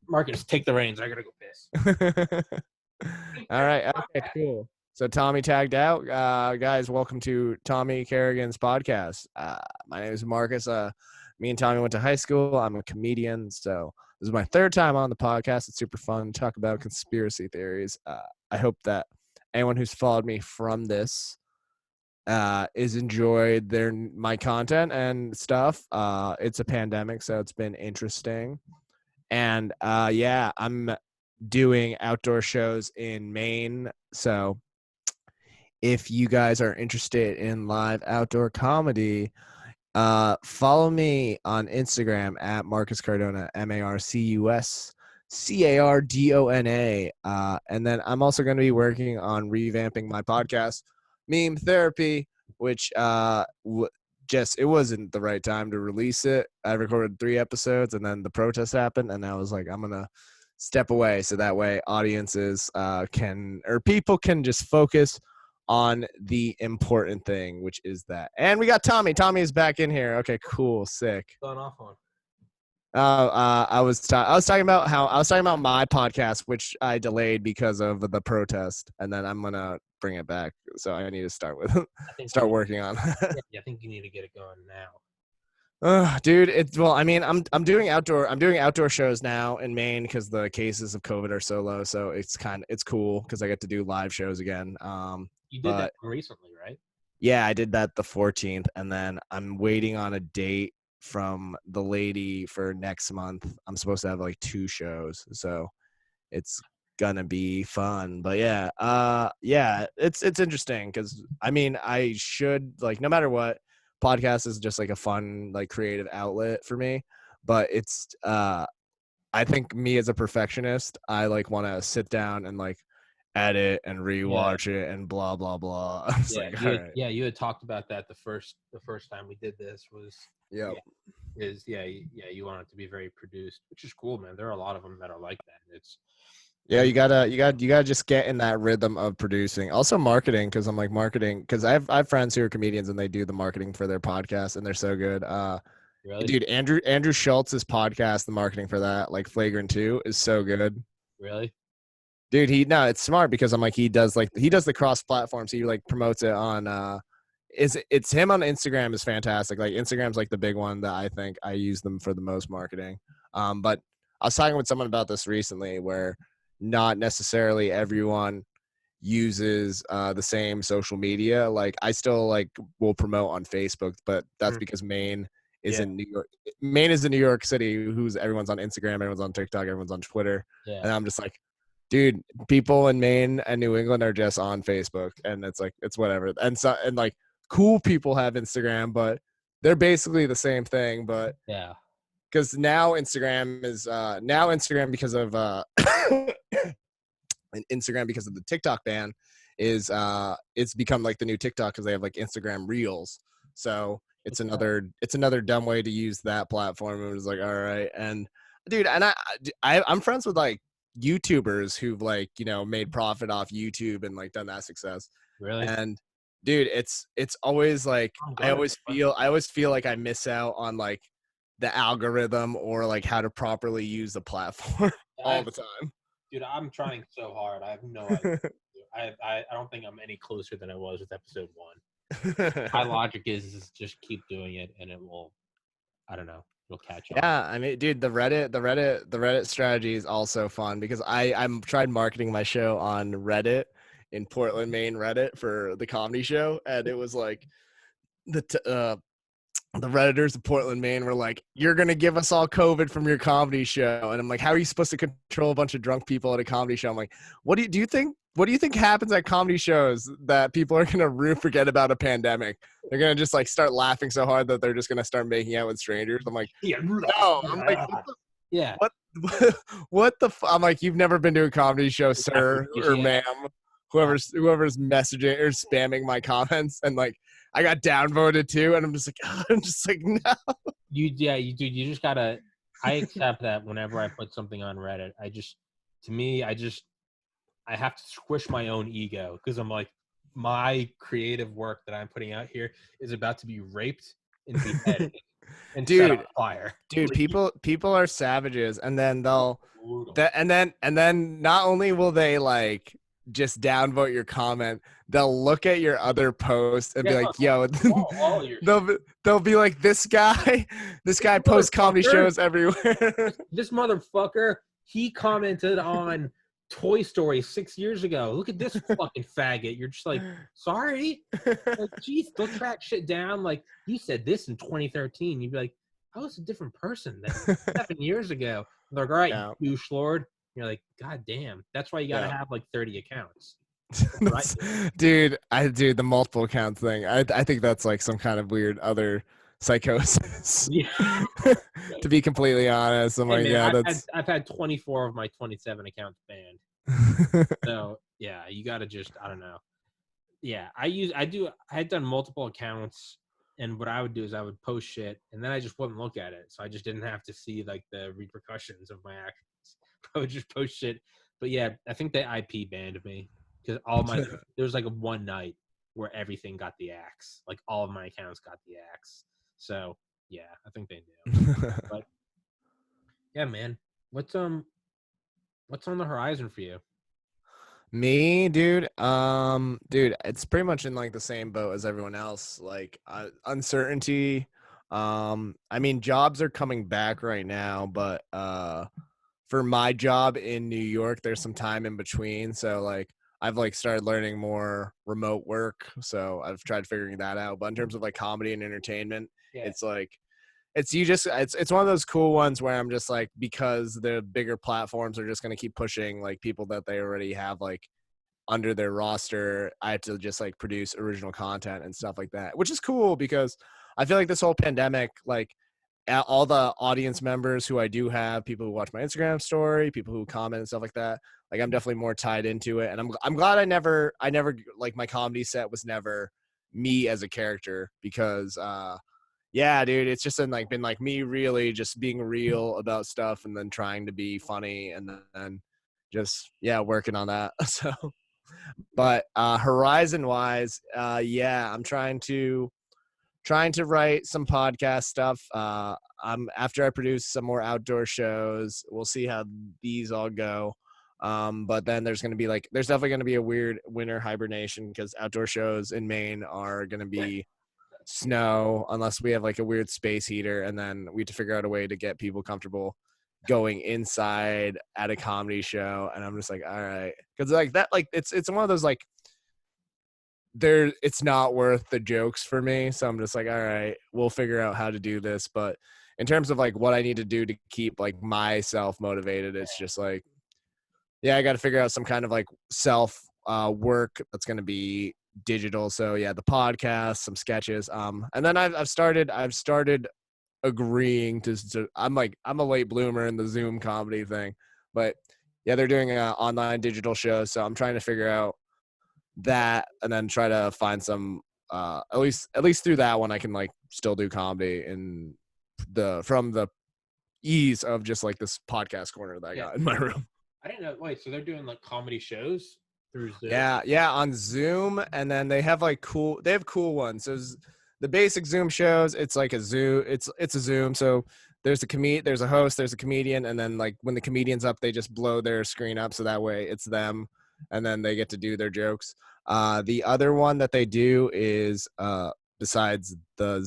Marcus, take the reins. I gotta go piss. All right. Okay, cool. So Tommy tagged out. Guys, welcome to Tommy Kerrigan's podcast. My name is Marcus. Me and Tommy went to high school. I'm a comedian, so this is my third time on the podcast. It's super fun to talk about conspiracy theories. I hope that anyone who's followed me from this is enjoyed my content and stuff. It's a pandemic, so it's been interesting. And yeah, I'm doing outdoor shows in Maine. So if you guys are interested in live outdoor comedy, follow me on Instagram at Marcus Cardona, MarcusCardona. And then I'm also going to be working on revamping my podcast, Meme Therapy, which it wasn't the right time to release it. I recorded 3 episodes and then the protest happened, and I was like, I'm going to step away so that way audiences people can just focus on the important thing, which is that. And we got Tommy. Tommy is back in here. Okay, cool, sick. Going off on. I was talking about my podcast, which I delayed because of the protest, and then I'm gonna bring it back. So I need to start working on. Yeah, I think you need to get it going now. Dude, I'm doing outdoor shows now in Maine because the cases of COVID are so low. So it's cool because I get to do live shows again. You did that recently, right? Yeah, I did that the 14th, and then I'm waiting on a date from the lady for next month. I'm supposed to have like 2 shows, so it's gonna be fun. But yeah, it's interesting because I should, like, no matter what, podcast is just like a fun, like, creative outlet for me. But it's I think me as a perfectionist, I like want to sit down and like edit and rewatch it and blah blah blah. You had talked about that the first time we did this was you want it to be very produced, which is cool, man. There are a lot of them that are like that. You gotta just get in that rhythm of producing. Also marketing, because I have friends who are comedians and they do the marketing for their podcast and they're so good. Really? Dude, Andrew Schultz's podcast, the marketing for that, like Flagrant 2, is so good. Really? Dude, it's smart because he does the cross platform, so he like promotes it on it's him on Instagram is fantastic. Like Instagram's like the big one that I think I use them for the most marketing. But I was talking with someone about this recently where not necessarily everyone uses the same social media. Like I still like will promote on Facebook, but that's because Maine is in New York. Maine is in New York City, everyone's on Instagram, everyone's on TikTok, everyone's on Twitter. Yeah. And I'm just like, dude, people in Maine and New England are just on Facebook, and it's like, it's whatever. And like cool people have Instagram, but they're basically the same thing. But yeah, because now Instagram because of and Instagram because of the TikTok ban is it's become like the new TikTok because they have like Instagram Reels. So it's another dumb way to use that platform. It was like, all right. And dude, and I'm friends with like YouTubers who've like, made profit off YouTube and like done that success. Really? And dude, it's always like I always feel like I miss out on like the algorithm or like how to properly use the platform all the time. Dude, I'm trying so hard. I have no idea. I don't think I'm any closer than I was with episode 1. My logic is just keep doing it, and it will. I don't know. It'll catch on. Yeah, I mean, dude, the Reddit strategy is also fun because I'm tried marketing my show on Reddit in Portland, Maine, Reddit for the comedy show, and it was like the Redditors of Portland, Maine were like, you're going to give us all COVID from your comedy show. And I'm like, how are you supposed to control a bunch of drunk people at a comedy show? I'm like, what do you think happens at comedy shows that people are going to forget about a pandemic? They're going to just like start laughing so hard that they're just going to start making out with strangers. I'm like, no. I'm like, what the I'm like, you've never been to a comedy show, sir or ma'am, whoever's messaging or spamming my comments. And like, I got downvoted too, and I'm just like, no. You just gotta. I accept that whenever I put something on Reddit, I have to squish my own ego because I'm like, my creative work that I'm putting out here is about to be raped and beheaded. and set on fire. Dude, people are savages, and then and then not only will they like just downvote your comment, they'll look at your other posts and be like, yo, they'll be like, this guy posts comedy shows everywhere. This motherfucker, he commented on Toy Story 6 years ago. Look at this fucking faggot. You're just like, sorry? Like, geez, they'll track shit down. Like, you said this in 2013. You'd be like, I was a different person than 7 years ago. And they're like, all right, you douche lord. You're like, God damn. That's why you got to have like 30 accounts. Right? Dude, the multiple account thing. I think that's like some kind of weird other psychosis. Yeah. To be completely honest, I'm like, man, I've had 24 of my 27 accounts banned. So yeah, you got to just, I don't know. Yeah, I had done multiple accounts, and what I would do is I would post shit, and then I just wouldn't look at it, so I just didn't have to see like the repercussions of my actions. I would just post shit. But yeah, I think the IP banned me because there was like a one night where everything got the axe, like all of my accounts got the axe. So yeah, I think they knew. But yeah, man, what's on the horizon for you? Me, dude, it's pretty much in like the same boat as everyone else. Like uncertainty. I mean, jobs are coming back right now, but for my job in New York, there's some time in between. So like I've like started learning more remote work. So I've tried figuring that out. But in terms of like comedy and entertainment, it's like it's one of those cool ones where I'm just like, because the bigger platforms are just going to keep pushing like people that they already have like under their roster, I have to just like produce original content and stuff like that, which is cool because I feel like this whole pandemic, like all the audience members who I do have, people who watch my Instagram story, people who comment and stuff like that, like I'm definitely more tied into it. And I'm glad I never like my comedy set was never me as a character because yeah, dude, it's just been like me really just being real about stuff and then trying to be funny and then just working on that. So but horizon wise, I'm trying to write some podcast stuff. After I produce some more outdoor shows, we'll see how these all go. But then there's definitely going to be a weird winter hibernation because outdoor shows in Maine are going to be snow unless we have like a weird space heater, and then we have to figure out a way to get people comfortable going inside at a comedy show. And I'm just like, all right, because like that, like it's one of those like it's not worth the jokes for me, so I'm just like, all right, we'll figure out how to do this. But in terms of like what I need to do to keep like myself motivated, it's just like, I got to figure out some kind of like self work that's going to be digital. So the podcast, some sketches, and then I've started agreeing to I'm a late bloomer in the Zoom comedy thing, but they're doing an online digital show, so I'm trying to figure out that and then try to find some at least through that one I can like still do comedy in from the ease of just like this podcast corner that I got in my room. I didn't know. Wait, so they're doing like comedy shows through Zoom? Yeah, on Zoom, and then they have cool ones. So the basic Zoom shows, it's like a Zoom. It's a Zoom. So there's a host, there's a comedian, and then like when the comedian's up, they just blow their screen up so that way it's them, and then they get to do their jokes. The other one that they do is besides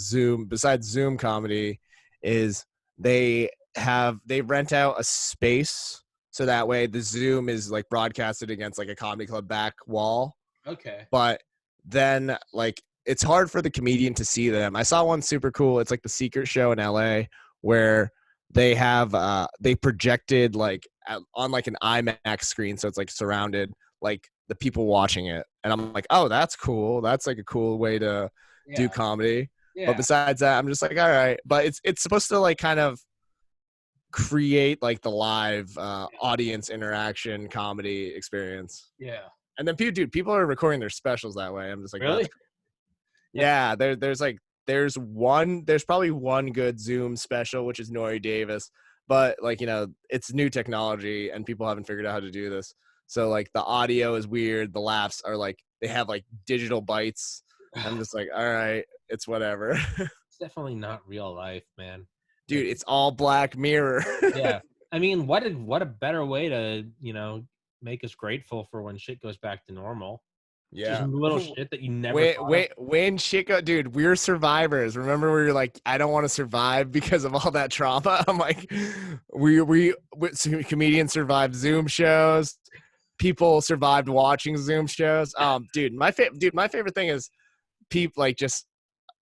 Zoom comedy is they rent out a space. So that way the Zoom is like broadcasted against like a comedy club back wall. Okay. But then like it's hard for the comedian to see them. I saw one super cool. It's like the Secret Show in LA where they have they projected like on like an IMAX screen. So it's like surrounded like the people watching it. And I'm like, oh, that's cool. That's like a cool way to do comedy. Yeah. But besides that, I'm just like, all right. But it's supposed to like kind of create like the live audience interaction comedy experience. Yeah. And then people are recording their specials that way. I'm just like, really? Yeah, there's probably one good Zoom special, which is Nori Davis, but like, it's new technology and people haven't figured out how to do this. So like the audio is weird, the laughs are like they have like digital bites. I'm just like, all right, it's whatever. definitely not real life, man. Dude, it's all Black Mirror. Yeah. I mean, what a better way to, make us grateful for when shit goes back to normal. Yeah. Just little shit that you never thought of. When shit go, dude, we're survivors. Remember we were like, I don't want to survive because of all that trauma. I'm like, comedians survived Zoom shows. People survived watching Zoom shows. Dude, my favorite thing is people like just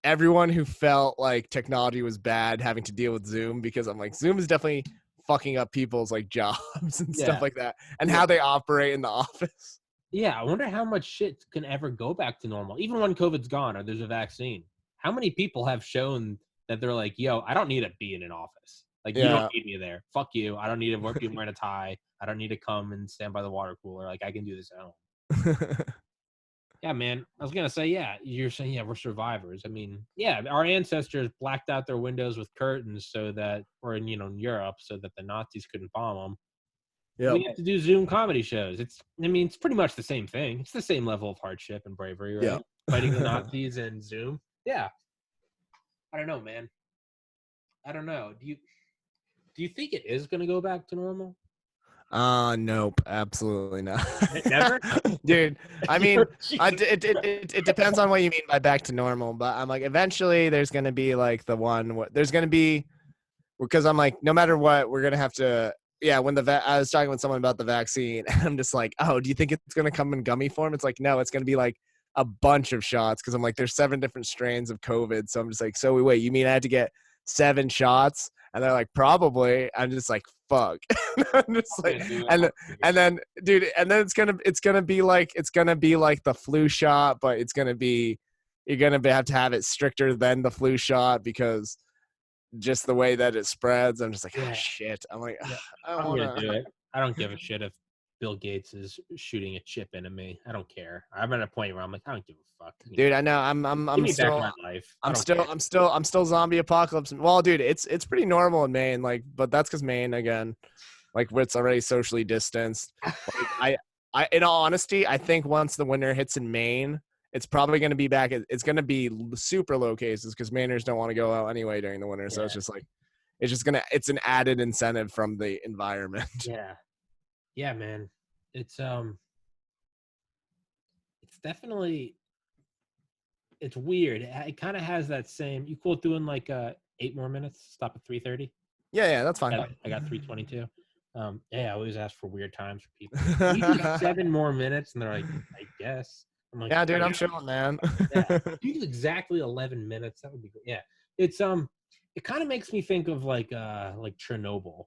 everyone who felt like technology was bad having to deal with Zoom, because I'm like, Zoom is definitely fucking up people's like jobs and stuff like that, and how they operate in the office. Yeah, I wonder how much shit can ever go back to normal, even when COVID's gone or there's a vaccine. How many people have shown that they're like, yo, I don't need to be in an office. Like, you don't need me there. Fuck you. I don't need to be wearing a tie. I don't need to come and stand by the water cooler. Like, I can do this at home. Yeah, man. I was going to say, yeah, you're saying, yeah, we're survivors. I mean, yeah, our ancestors blacked out their windows with curtains so that, or in, in Europe, so that the Nazis couldn't bomb them. Yep. We have to do Zoom comedy shows. It's pretty much the same thing. It's the same level of hardship and bravery, right? Yeah. Fighting the Nazis and Zoom. Yeah. I don't know, man. I don't know. Do you think it is going to go back to normal? Nope, absolutely not. Never? Dude, I mean, it depends on what you mean by back to normal, but I'm like, eventually there's going to be like there's going to be, because I'm like, no matter what, we're going to have to, yeah, I was talking with someone about the vaccine, and I'm just like, oh, do you think it's going to come in gummy form? It's like, no, it's going to be like a bunch of shots, because I'm like, there's 7 different strains of COVID. So I'm just like, so wait, you mean I had to get 7 shots? And they're like, probably. I'm just like, fuck. I'm just like, and then it's gonna be like the flu shot, but you're gonna have to have it stricter than the flu shot, because just the way that it spreads. I'm just like, oh shit. I'm like, I'm gonna do it. I don't give a shit if Bill Gates is shooting a chip into me. I don't care. I'm at a point where I'm like, I don't give a fuck. Dude, I know. I'm still back my life. I'm still zombie apocalypse. Well, dude, it's pretty normal in Maine, like, but that's because Maine, again, like, where it's already socially distanced. Like, I in all honesty, I think once the winter hits in Maine, it's probably going to be back. It's going to be super low cases, because Mainers don't want to go out anyway during the winter. So it's just like, it's an added incentive from the environment. Yeah, man. It's definitely, it's weird. It kind of has that same, you cool doing like 8 more minutes, stop at 3:30? Yeah, that's fine. I got 3:22. I always ask for weird times for people. You do 7 more minutes, and they're like, I guess. I'm like, yeah, dude, I'm chilling, man. You do exactly 11 minutes. That would be good. Yeah, it's it kind of makes me think of like Chernobyl,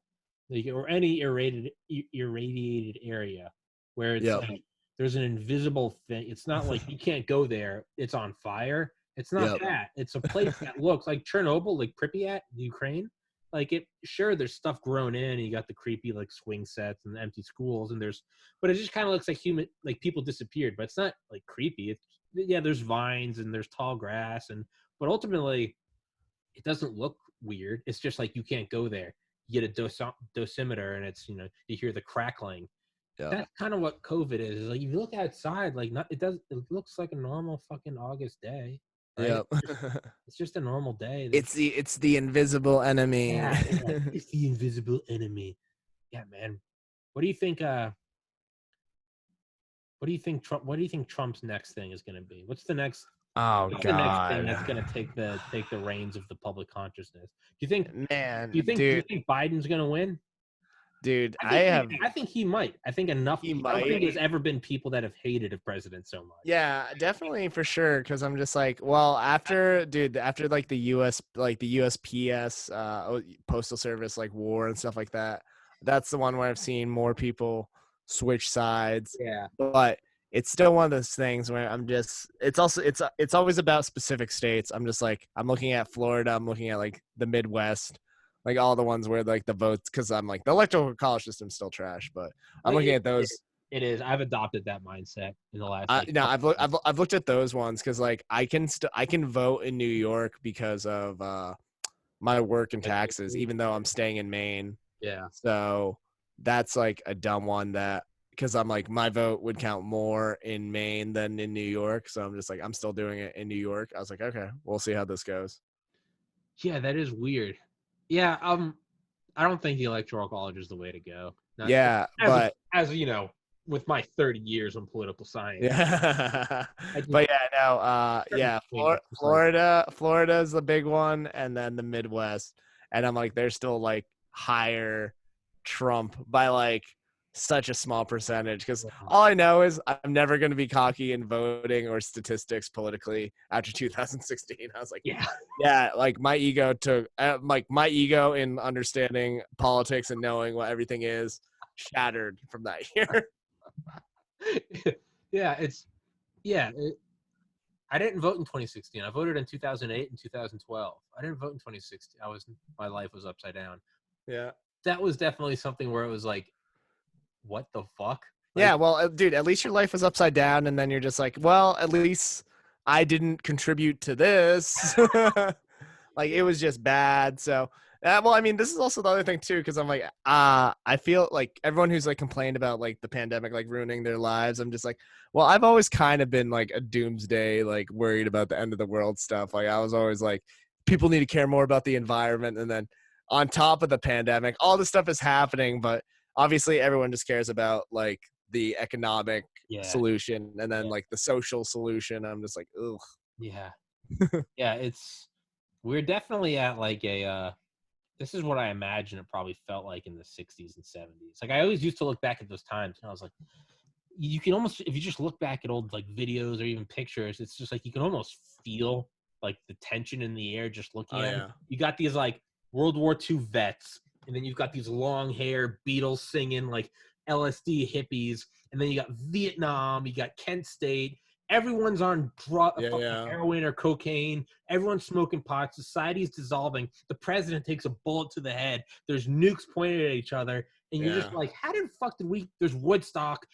like, or any irradiated area where it's like there's an invisible thing. It's not like you can't go there. It's on fire. It's not that. It's a place that looks like Chernobyl, like Pripyat, Ukraine. Like, there's stuff grown in, and you got the creepy like swing sets and the empty schools, but it just kind of looks like people disappeared, but it's not like creepy. There's vines and there's tall grass, but ultimately it doesn't look weird. It's just like you can't go there. You get a dosimeter, and it's, you hear the crackling. Yeah. That's kind of what COVID is. Like, if you look outside, like, it looks like a normal fucking August day. Right? Yeah, it's just a normal day. It's the invisible enemy. Yeah, it's the invisible enemy. Yeah, man. What do you think? What do you think Trump's next thing is going to be? What's the next? Oh, God. The next thing that's going to take the reins of the public consciousness? Do you think Biden's going to win? Dude, I think he might. I think enough. I don't think there's ever been people that have hated a president so much. Yeah, definitely, for sure. Because I'm just like, well, after like the USPS, Postal Service, like, war and stuff like that. That's the one where I've seen more people switch sides. Yeah, but it's still one of those things where I'm just. It's always about specific states. I'm just like, I'm looking at Florida. I'm looking at like the Midwest. Like, all the ones where like the votes, because I'm like, the electoral college system's still trash, but I'm looking at those. It is. I've adopted that mindset in the last. I've looked at those ones, because like I can vote in New York because of my work and taxes, even though I'm staying in Maine. Yeah. So that's like a dumb one, that because I'm like, my vote would count more in Maine than in New York. So I'm just like, I'm still doing it in New York. I was like, okay, we'll see how this goes. Yeah, that is weird. Yeah, I don't think the electoral college is the way to go. Not, Yeah, but as you know, with my 30 years in political science. yeah, I just, but yeah, no, yeah, Florida is the big one, and then the Midwest, and I'm like, they're still like higher Trump by like such a small percentage, because all I know is I'm never going to be cocky in voting or statistics politically after 2016. I was like, yeah, like my ego took like my ego in understanding politics and knowing what everything is shattered from that year. Yeah, I didn't vote in 2016. I voted in 2008 and 2012. I didn't vote in 2016. My life was upside down. Yeah. That was definitely something where it was like, what the fuck? Like, yeah, well, dude, at least your life was upside down, and then you're just like, well, at least I didn't contribute to this. Like, it was just bad. So, well, I mean, this is also the other thing too, because I'm like, I feel like everyone who's like complained about like the pandemic like ruining their lives, I'm just like, well, I've always kind of been like a doomsday, like worried about the end of the world stuff. Like, I was always like, people need to care more about the environment, and then on top of the pandemic, all this stuff is happening, but obviously everyone just cares about like the economic solution, and then like the social solution. I'm just like, ugh. Yeah. Yeah, we're definitely at like this is what I imagine it probably felt like in the 60s and 70s. Like, I always used to look back at those times and I was like, you can almost, if you just look back at old like videos or even pictures, it's just like you can almost feel like the tension in the air just looking at it. You got these like World War II vets, and then you've got these long hair Beatles singing like LSD hippies, and then you got Vietnam, you got Kent State. Everyone's on heroin or cocaine. Everyone's smoking pot. Society's dissolving. The president takes a bullet to the head. There's nukes pointed at each other, and you're just like, how the fuck did we? There's Woodstock.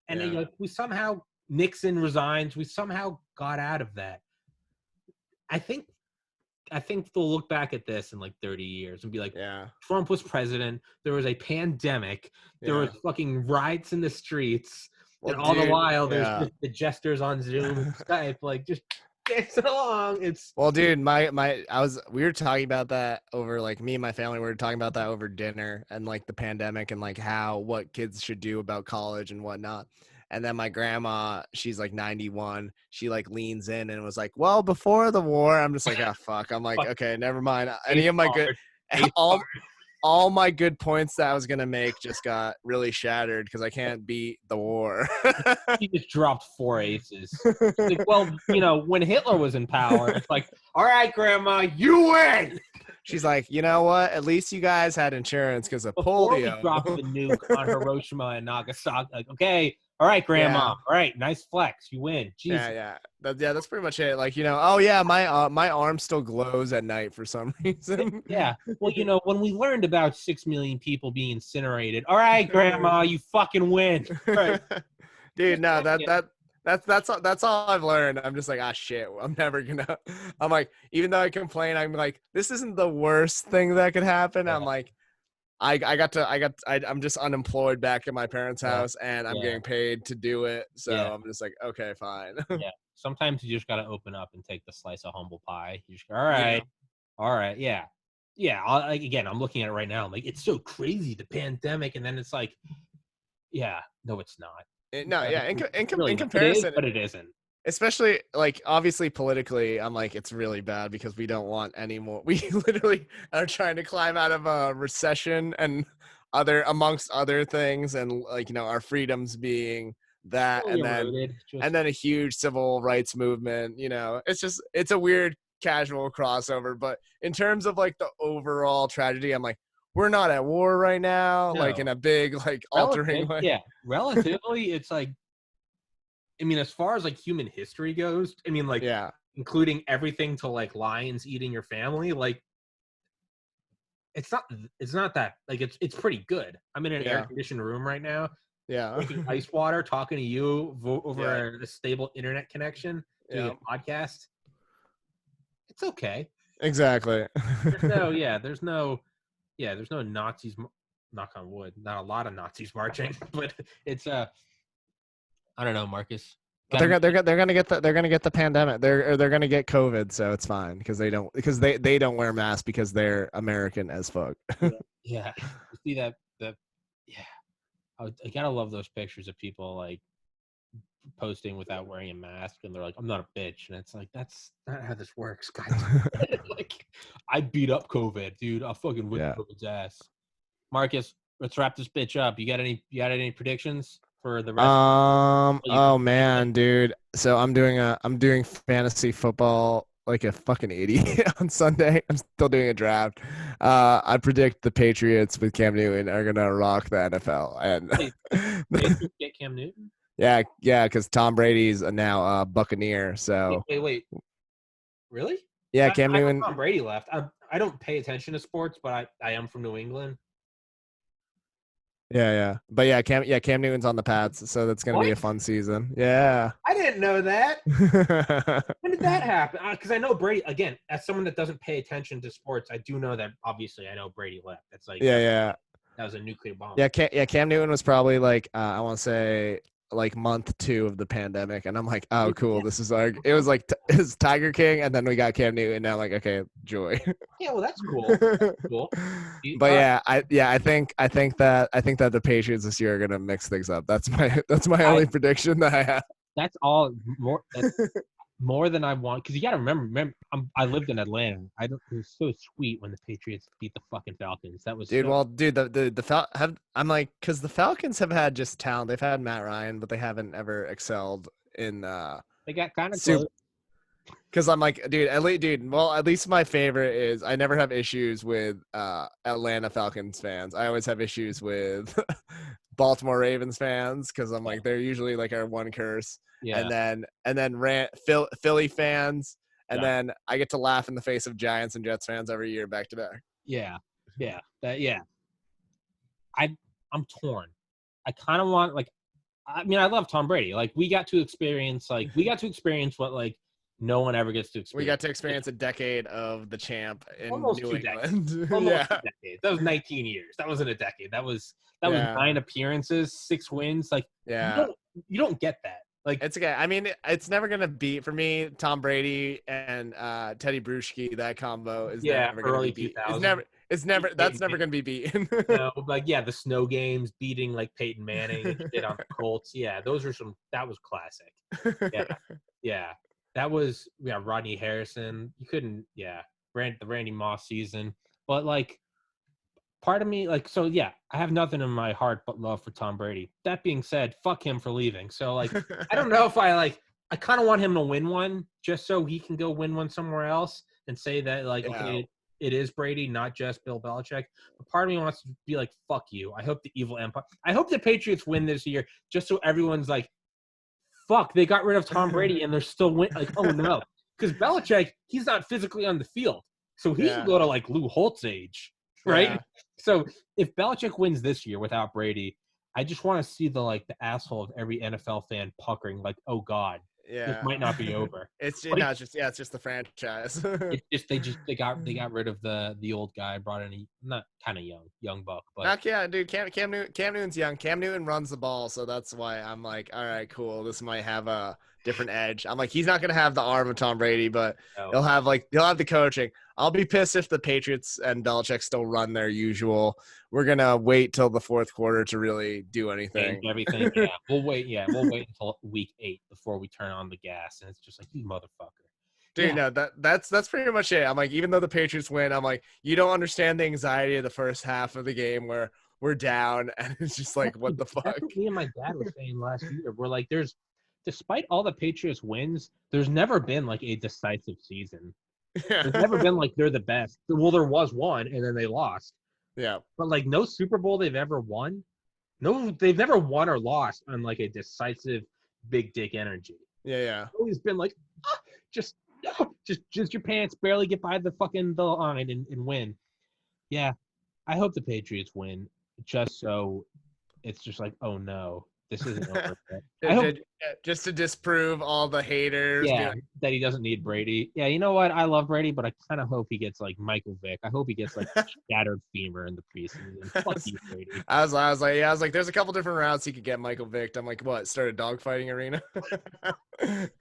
And then, like, we somehow, Nixon resigns. We somehow got out of that. I think they'll look back at this in like 30 years and be like, Trump was president. There was a pandemic. There was fucking riots in the streets. Well, and all the while, there's just the jesters on Zoom and Skype, like, just dance along. Well, dude, we were talking about that over, like, me and my family were talking about that over dinner, and like the pandemic and like what kids should do about college and whatnot. And then my grandma, she's like 91. She like leans in and was like, well, before the war. I'm just like, ah, fuck. I'm like, okay, never mind. Any of my good, all my good points that I was gonna make just got really shattered because I can't beat the war. He just dropped 4 aces. Like, well, you know, when Hitler was in power, it's like, all right, Grandma, you win. She's like, you know what? At least you guys had insurance because of polio. We dropped the nuke on Hiroshima and Nagasaki. Like, okay, all right, Grandma. All right, nice flex. You win. Jesus. Yeah. That's pretty much it. Like, you know, oh yeah, my arm still glows at night for some reason. Yeah. Well, you know, when we learned about 6 million people being incinerated, all right, Grandma, you fucking win. Right. Dude, no, that's all I've learned. I'm just like, ah, shit, I'm never gonna. I'm like, even though I complain, I'm like, this isn't the worst thing that could happen. I'm like, I'm just unemployed back at my parents' house, and I'm getting paid to do it. So I'm just like, okay, fine. Yeah. Sometimes you just gotta open up and take the slice of humble pie. You just go, all right, yeah. Again, I'm looking at it right now. I'm like, it's so crazy, the pandemic, and then it's like, yeah, no, it's not. In comparison, but it isn't. Especially, like, obviously politically, I'm like, it's really bad because we don't want any more. We literally are trying to climb out of a recession and amongst other things, and like, you know, our freedoms being that, and then a huge civil rights movement. You know, it's a weird casual crossover, but in terms of like the overall tragedy, I'm like, we're not at war right now, like in a big like altering way. Yeah, relatively, it's like, I mean, as far as like human history goes, I mean, like, including everything to like lions eating your family, like, it's not that, like, it's pretty good. I'm in an air conditioned room right now, drinking ice water, talking to you over a stable internet connection, doing a podcast. It's okay. Exactly. There's no Nazis. Knock on wood, not a lot of Nazis marching, but it's I don't know, Marcus. But they're gonna get the pandemic. They're gonna get COVID, so it's fine because they don't wear masks because they're American as fuck. Yeah. You see that yeah. I gotta love those pictures of people like posting without wearing a mask, and they're like, "I'm not a bitch," and it's like that's not how this works, guys. Like, I beat up COVID, dude. I'll fucking whip COVID's ass. Marcus, let's wrap this bitch up. You got any predictions for the rest? Oh man, dude. So I'm doing fantasy football like a fucking idiot on Sunday. I'm still doing a draft. I predict the Patriots with Cam Newton are gonna rock the NFL. And Patriots get Cam Newton? Yeah, because Tom Brady's now a Buccaneer. So wait. Really? Yeah, Cam Newton. Tom Brady left. I don't pay attention to sports, but I am from New England. Yeah. But Cam Newton's on the Pats, so that's gonna be a fun season. Yeah. I didn't know that. When did that happen? Because I know Brady, again, as someone that doesn't pay attention to sports, I do know that obviously I know Brady left. That's like that was a nuclear bomb. Yeah, Cam Newton was probably like I want to say like month 2 of the pandemic, and I'm like, oh cool, this is like it was like it's Tiger King, and then we got Cam Newton. Now like, okay, joy. Yeah, well, that's cool. That's cool. But I think that the Patriots this year are gonna mix things up. That's my only prediction that I have. That's all more than I want, because you got to remember I lived in Atlanta. It was so sweet when the Patriots beat the fucking Falcons. That was I'm like, because the Falcons have had just talent. They've had Matt Ryan, but they haven't ever excelled in. They got kind of close. Because I'm like, at least my favorite is I never have issues with Atlanta Falcons fans. I always have issues with Baltimore Ravens fans because I'm like, they're usually like our one curse. Yeah. And then Philly fans, and then I get to laugh in the face of Giants and Jets fans every year back to back. Yeah. I'm torn. I kind of want I love Tom Brady. Like we got to experience what like no one ever gets to experience. We got to experience a decade of the champ in New England. Almost 2 decades. That was 19 years. That wasn't a decade. That was 9 appearances, 6 wins. Like you don't get that. Like it's okay. I mean, it's never gonna beat for me. Tom Brady and Teddy Bruschi, that combo is never gonna be beat. It's never that's never gonna be beaten. No, like the snow games beating like Peyton Manning and shit on the Colts. Yeah, that was classic. Yeah. That was Rodney Harrison. You couldn't the Randy Moss season. But like part of me, like, so I have nothing in my heart but love for Tom Brady. That being said, fuck him for leaving. So like I don't know if I kind of want him to win one just so he can go win one somewhere else and say that okay, it is Brady, not just Bill Belichick. But part of me wants to be like, fuck you. I hope the evil empire. I hope the Patriots win this year just so everyone's like, fuck, they got rid of Tom Brady and they're still win. Like, oh no. Because Belichick, he's not physically on the field. So he can go to like Lou Holt's age. Right? Yeah. So if Belichick wins this year without Brady, I just want to see the asshole of every NFL fan puckering like, oh God, this might not be over. It's just the franchise. It's just they got rid of the old guy, brought in a not kind of young buck, but dude, Cam Newton's young. Cam Newton runs the ball, so that's why I'm like, all right, cool. This might have a different edge. I'm like, he's not gonna have the arm of Tom Brady, but he'll have the coaching. I'll be pissed if the Patriots and Belichick still run their usual. We're gonna wait till the fourth quarter to really do anything. Everything, yeah. We'll wait until week 8 before we turn on the gas, and it's just like, you motherfucker. Dude, no, that's pretty much it. I'm like, even though the Patriots win, I'm like, you don't understand the anxiety of the first half of the game where we're down, and it's just like, what the fuck? That's what me and my dad were saying last year. We're like, despite all the Patriots wins, there's never been like a decisive season. There's never been like they're the best. Well, there was one, and then they lost. Yeah. But like no Super Bowl they've ever won. No, they've never won or lost on like a decisive big dick energy. Yeah. It's always been like, just your pants, barely get by the line and win. Yeah, I hope the Patriots win just so it's just like, oh no, This isn't over yet. Just to disprove all the haters. Yeah, that he doesn't need Brady. Yeah, you know what? I love Brady, but I kind of hope he gets like Michael Vick. I hope he gets like shattered femur in the preseason. Fuck you, Brady. I was like, there's a couple different routes he could get Michael Vick. I'm like, what? Start a dogfighting arena?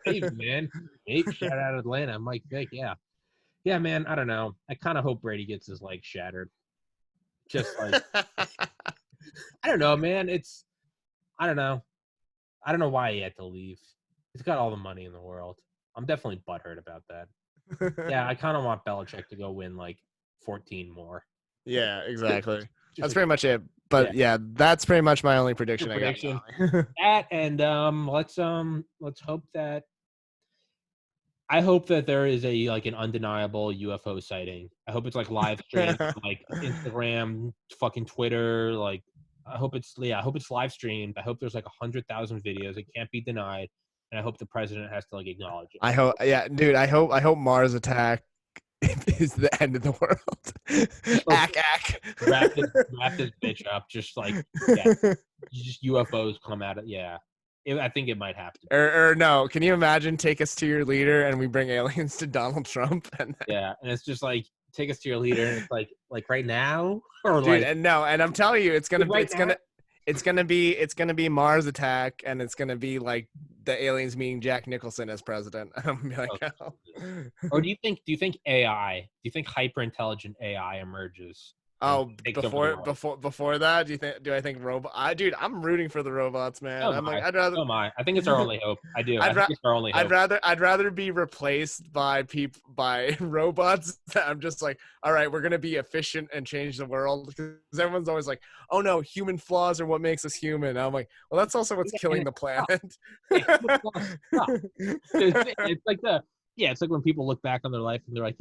Hey, man. Hey, shout out Atlanta, Mike Vick. Yeah. Yeah, man. I don't know. I kind of hope Brady gets his leg shattered. Just like, I don't know, man. I don't know. I don't know why he had to leave. He's got all the money in the world. I'm definitely butthurt about that. Yeah, I kind of want Belichick to go win like 14 more. Yeah, exactly. That's pretty much it. But yeah, that's pretty much my only prediction. That and let's hope that. I hope that there is an undeniable UFO sighting. I hope it's like live streamed, like Instagram, fucking Twitter. Like, I hope it's live streamed. I hope there's like 100,000 videos. It can't be denied, and I hope the president has to like acknowledge it. I hope, yeah, dude. I hope Mars attack is the end of the world. Wrap this bitch up. Just like just UFOs come out of I think it might have to. Or no, can you imagine? Take us to your leader, and we bring aliens to Donald Trump. And and it's just like, take us to your leader, and it's like right now, or dude, like, and I'm telling you, it's gonna be Mars attack, and it's gonna be like the aliens meeting Jack Nicholson as president. I'm gonna be like, oh. Or do you think hyper intelligent AI emerges? Oh, before that, do I think robot? Dude, I'm rooting for the robots, man. I'd rather. Oh my! I think it's our only hope. I do. I think it's our only hope. I'd rather be replaced by robots. I'm just like, all right, we're gonna be efficient and change the world, because everyone's always like, oh no, human flaws are what makes us human. And I'm like, well, that's also what's killing the planet. It's like when people look back on their life and they're like,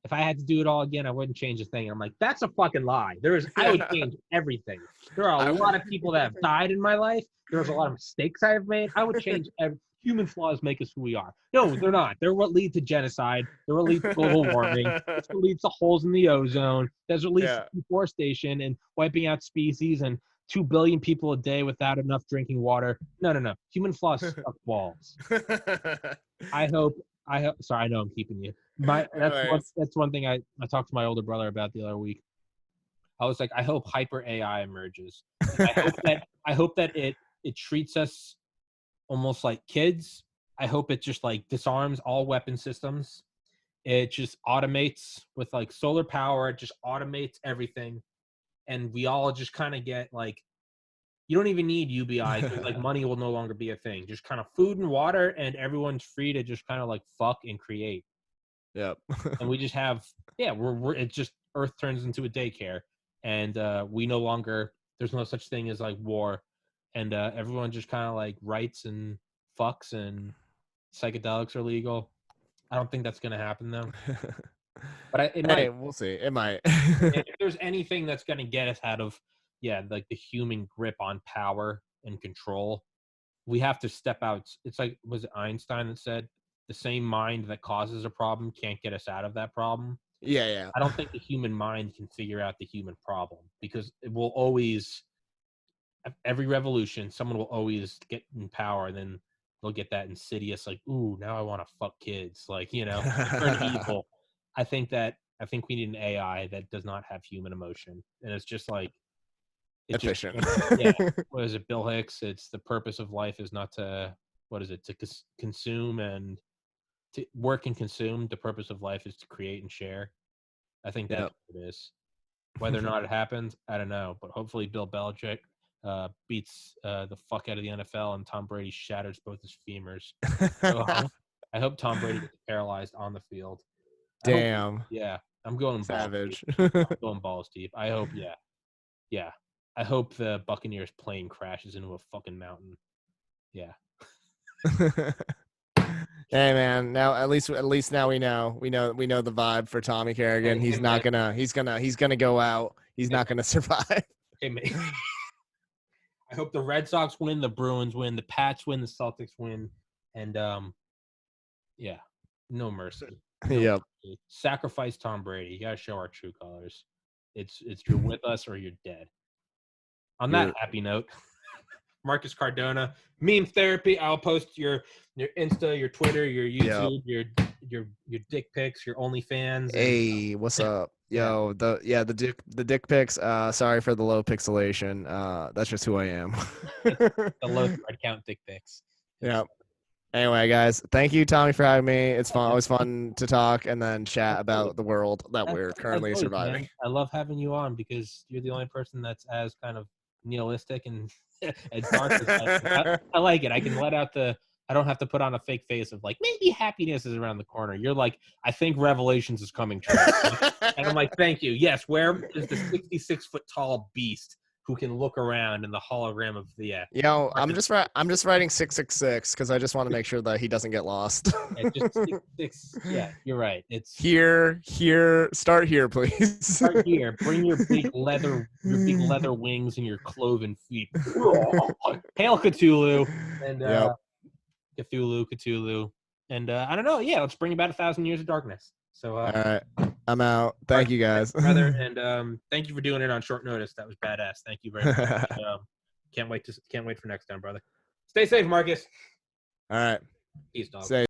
if I had to do it all again, I wouldn't change a thing. And I'm like, that's a fucking lie. I would change everything. There are a lot of people that have died in my life. There's a lot of mistakes I have made. I would change human flaws make us who we are. No, they're not. They're what lead to genocide. They're what leads to global warming. It's what leads to holes in the ozone. That's what leads to deforestation and wiping out species and 2 billion people a day without enough drinking water. No. Human flaws suck balls. I hope. Sorry, I know I'm keeping you. That's one thing I talked to my older brother about the other week. I was like, I hope hyper AI emerges. I hope that it treats us almost like kids. I hope it just like disarms all weapon systems. It just automates with like solar power. It just automates everything, and we all just kind of get like, you don't even need UBIs. Like, money will no longer be a thing. Just kind of food and water, and everyone's free to just kind of like fuck and create. Yep. And we just have, it just Earth turns into a daycare, and we no longer, there's no such thing as like war, and everyone just kind of like writes and fucks, and psychedelics are legal. I don't think that's gonna happen though. But we'll see. It might. If there's anything that's gonna get us out of like the human grip on power and control, we have to step out. It's like, was it Einstein that said the same mind that causes a problem can't get us out of that problem? Yeah. I don't think the human mind can figure out the human problem, because it will always, every revolution, someone will always get in power, and then they'll get that insidious like, ooh, now I want to fuck kids, like, turn evil. I think we need an AI that does not have human emotion, and it's just like, efficient. What is it, Bill Hicks? It's the purpose of life is not to, to consume and to work and consume. The purpose of life is to create and share. I think that's what it is. Whether or not it happens, I don't know. But hopefully Bill Belichick beats the fuck out of the NFL, and Tom Brady shatters both his femurs. So, I hope Tom Brady gets paralyzed on the field. Damn. I'm going savage. I'm going balls deep. I hope, I hope the Buccaneers plane crashes into a fucking mountain. Yeah. Hey man, now at least now we know the vibe for Tommy Kerrigan. He's gonna go out. He's not gonna survive. Hey man. I hope the Red Sox win, the Bruins win, the Pats win, the Celtics win, and no mercy. Yep. Mercy. Sacrifice Tom Brady. You gotta show our true colors. It's you're with us or you're dead. On that happy note, Marcus Cardona. Meme therapy. I'll post your Insta, your Twitter, your YouTube, your dick pics, your OnlyFans. Hey, what's up? Yo, the dick pics. Sorry for the low pixelation. That's just who I am. The low thread count dick pics. Yeah. Anyway, guys, thank you, Tommy, for having me. It's fun, always fun to talk and then chat about the world that we're currently surviving. Man. I love having you on because you're the only person that's as kind of nihilistic and dark as I like it. I can let out I don't have to put on a fake face of like, maybe happiness is around the corner. You're like, I think Revelations is coming true. And I'm like, thank you. Yes, where is the 66-foot tall beast who can look around in the hologram of the I'm just writing 666 because I just want to make sure that he doesn't get lost. Just 66. Yeah, you're right. It's here. Start here, please. Start here. Bring your big leather wings and your cloven feet. Hail Cthulhu and Cthulhu, and I don't know. Yeah, let's bring about 1,000 years of darkness. So all right. I'm out. Thank you, guys. Brother, and thank you for doing it on short notice. That was badass. Thank you very much. Can't wait for next time, brother. Stay safe, Marcus. All right. Peace, dog.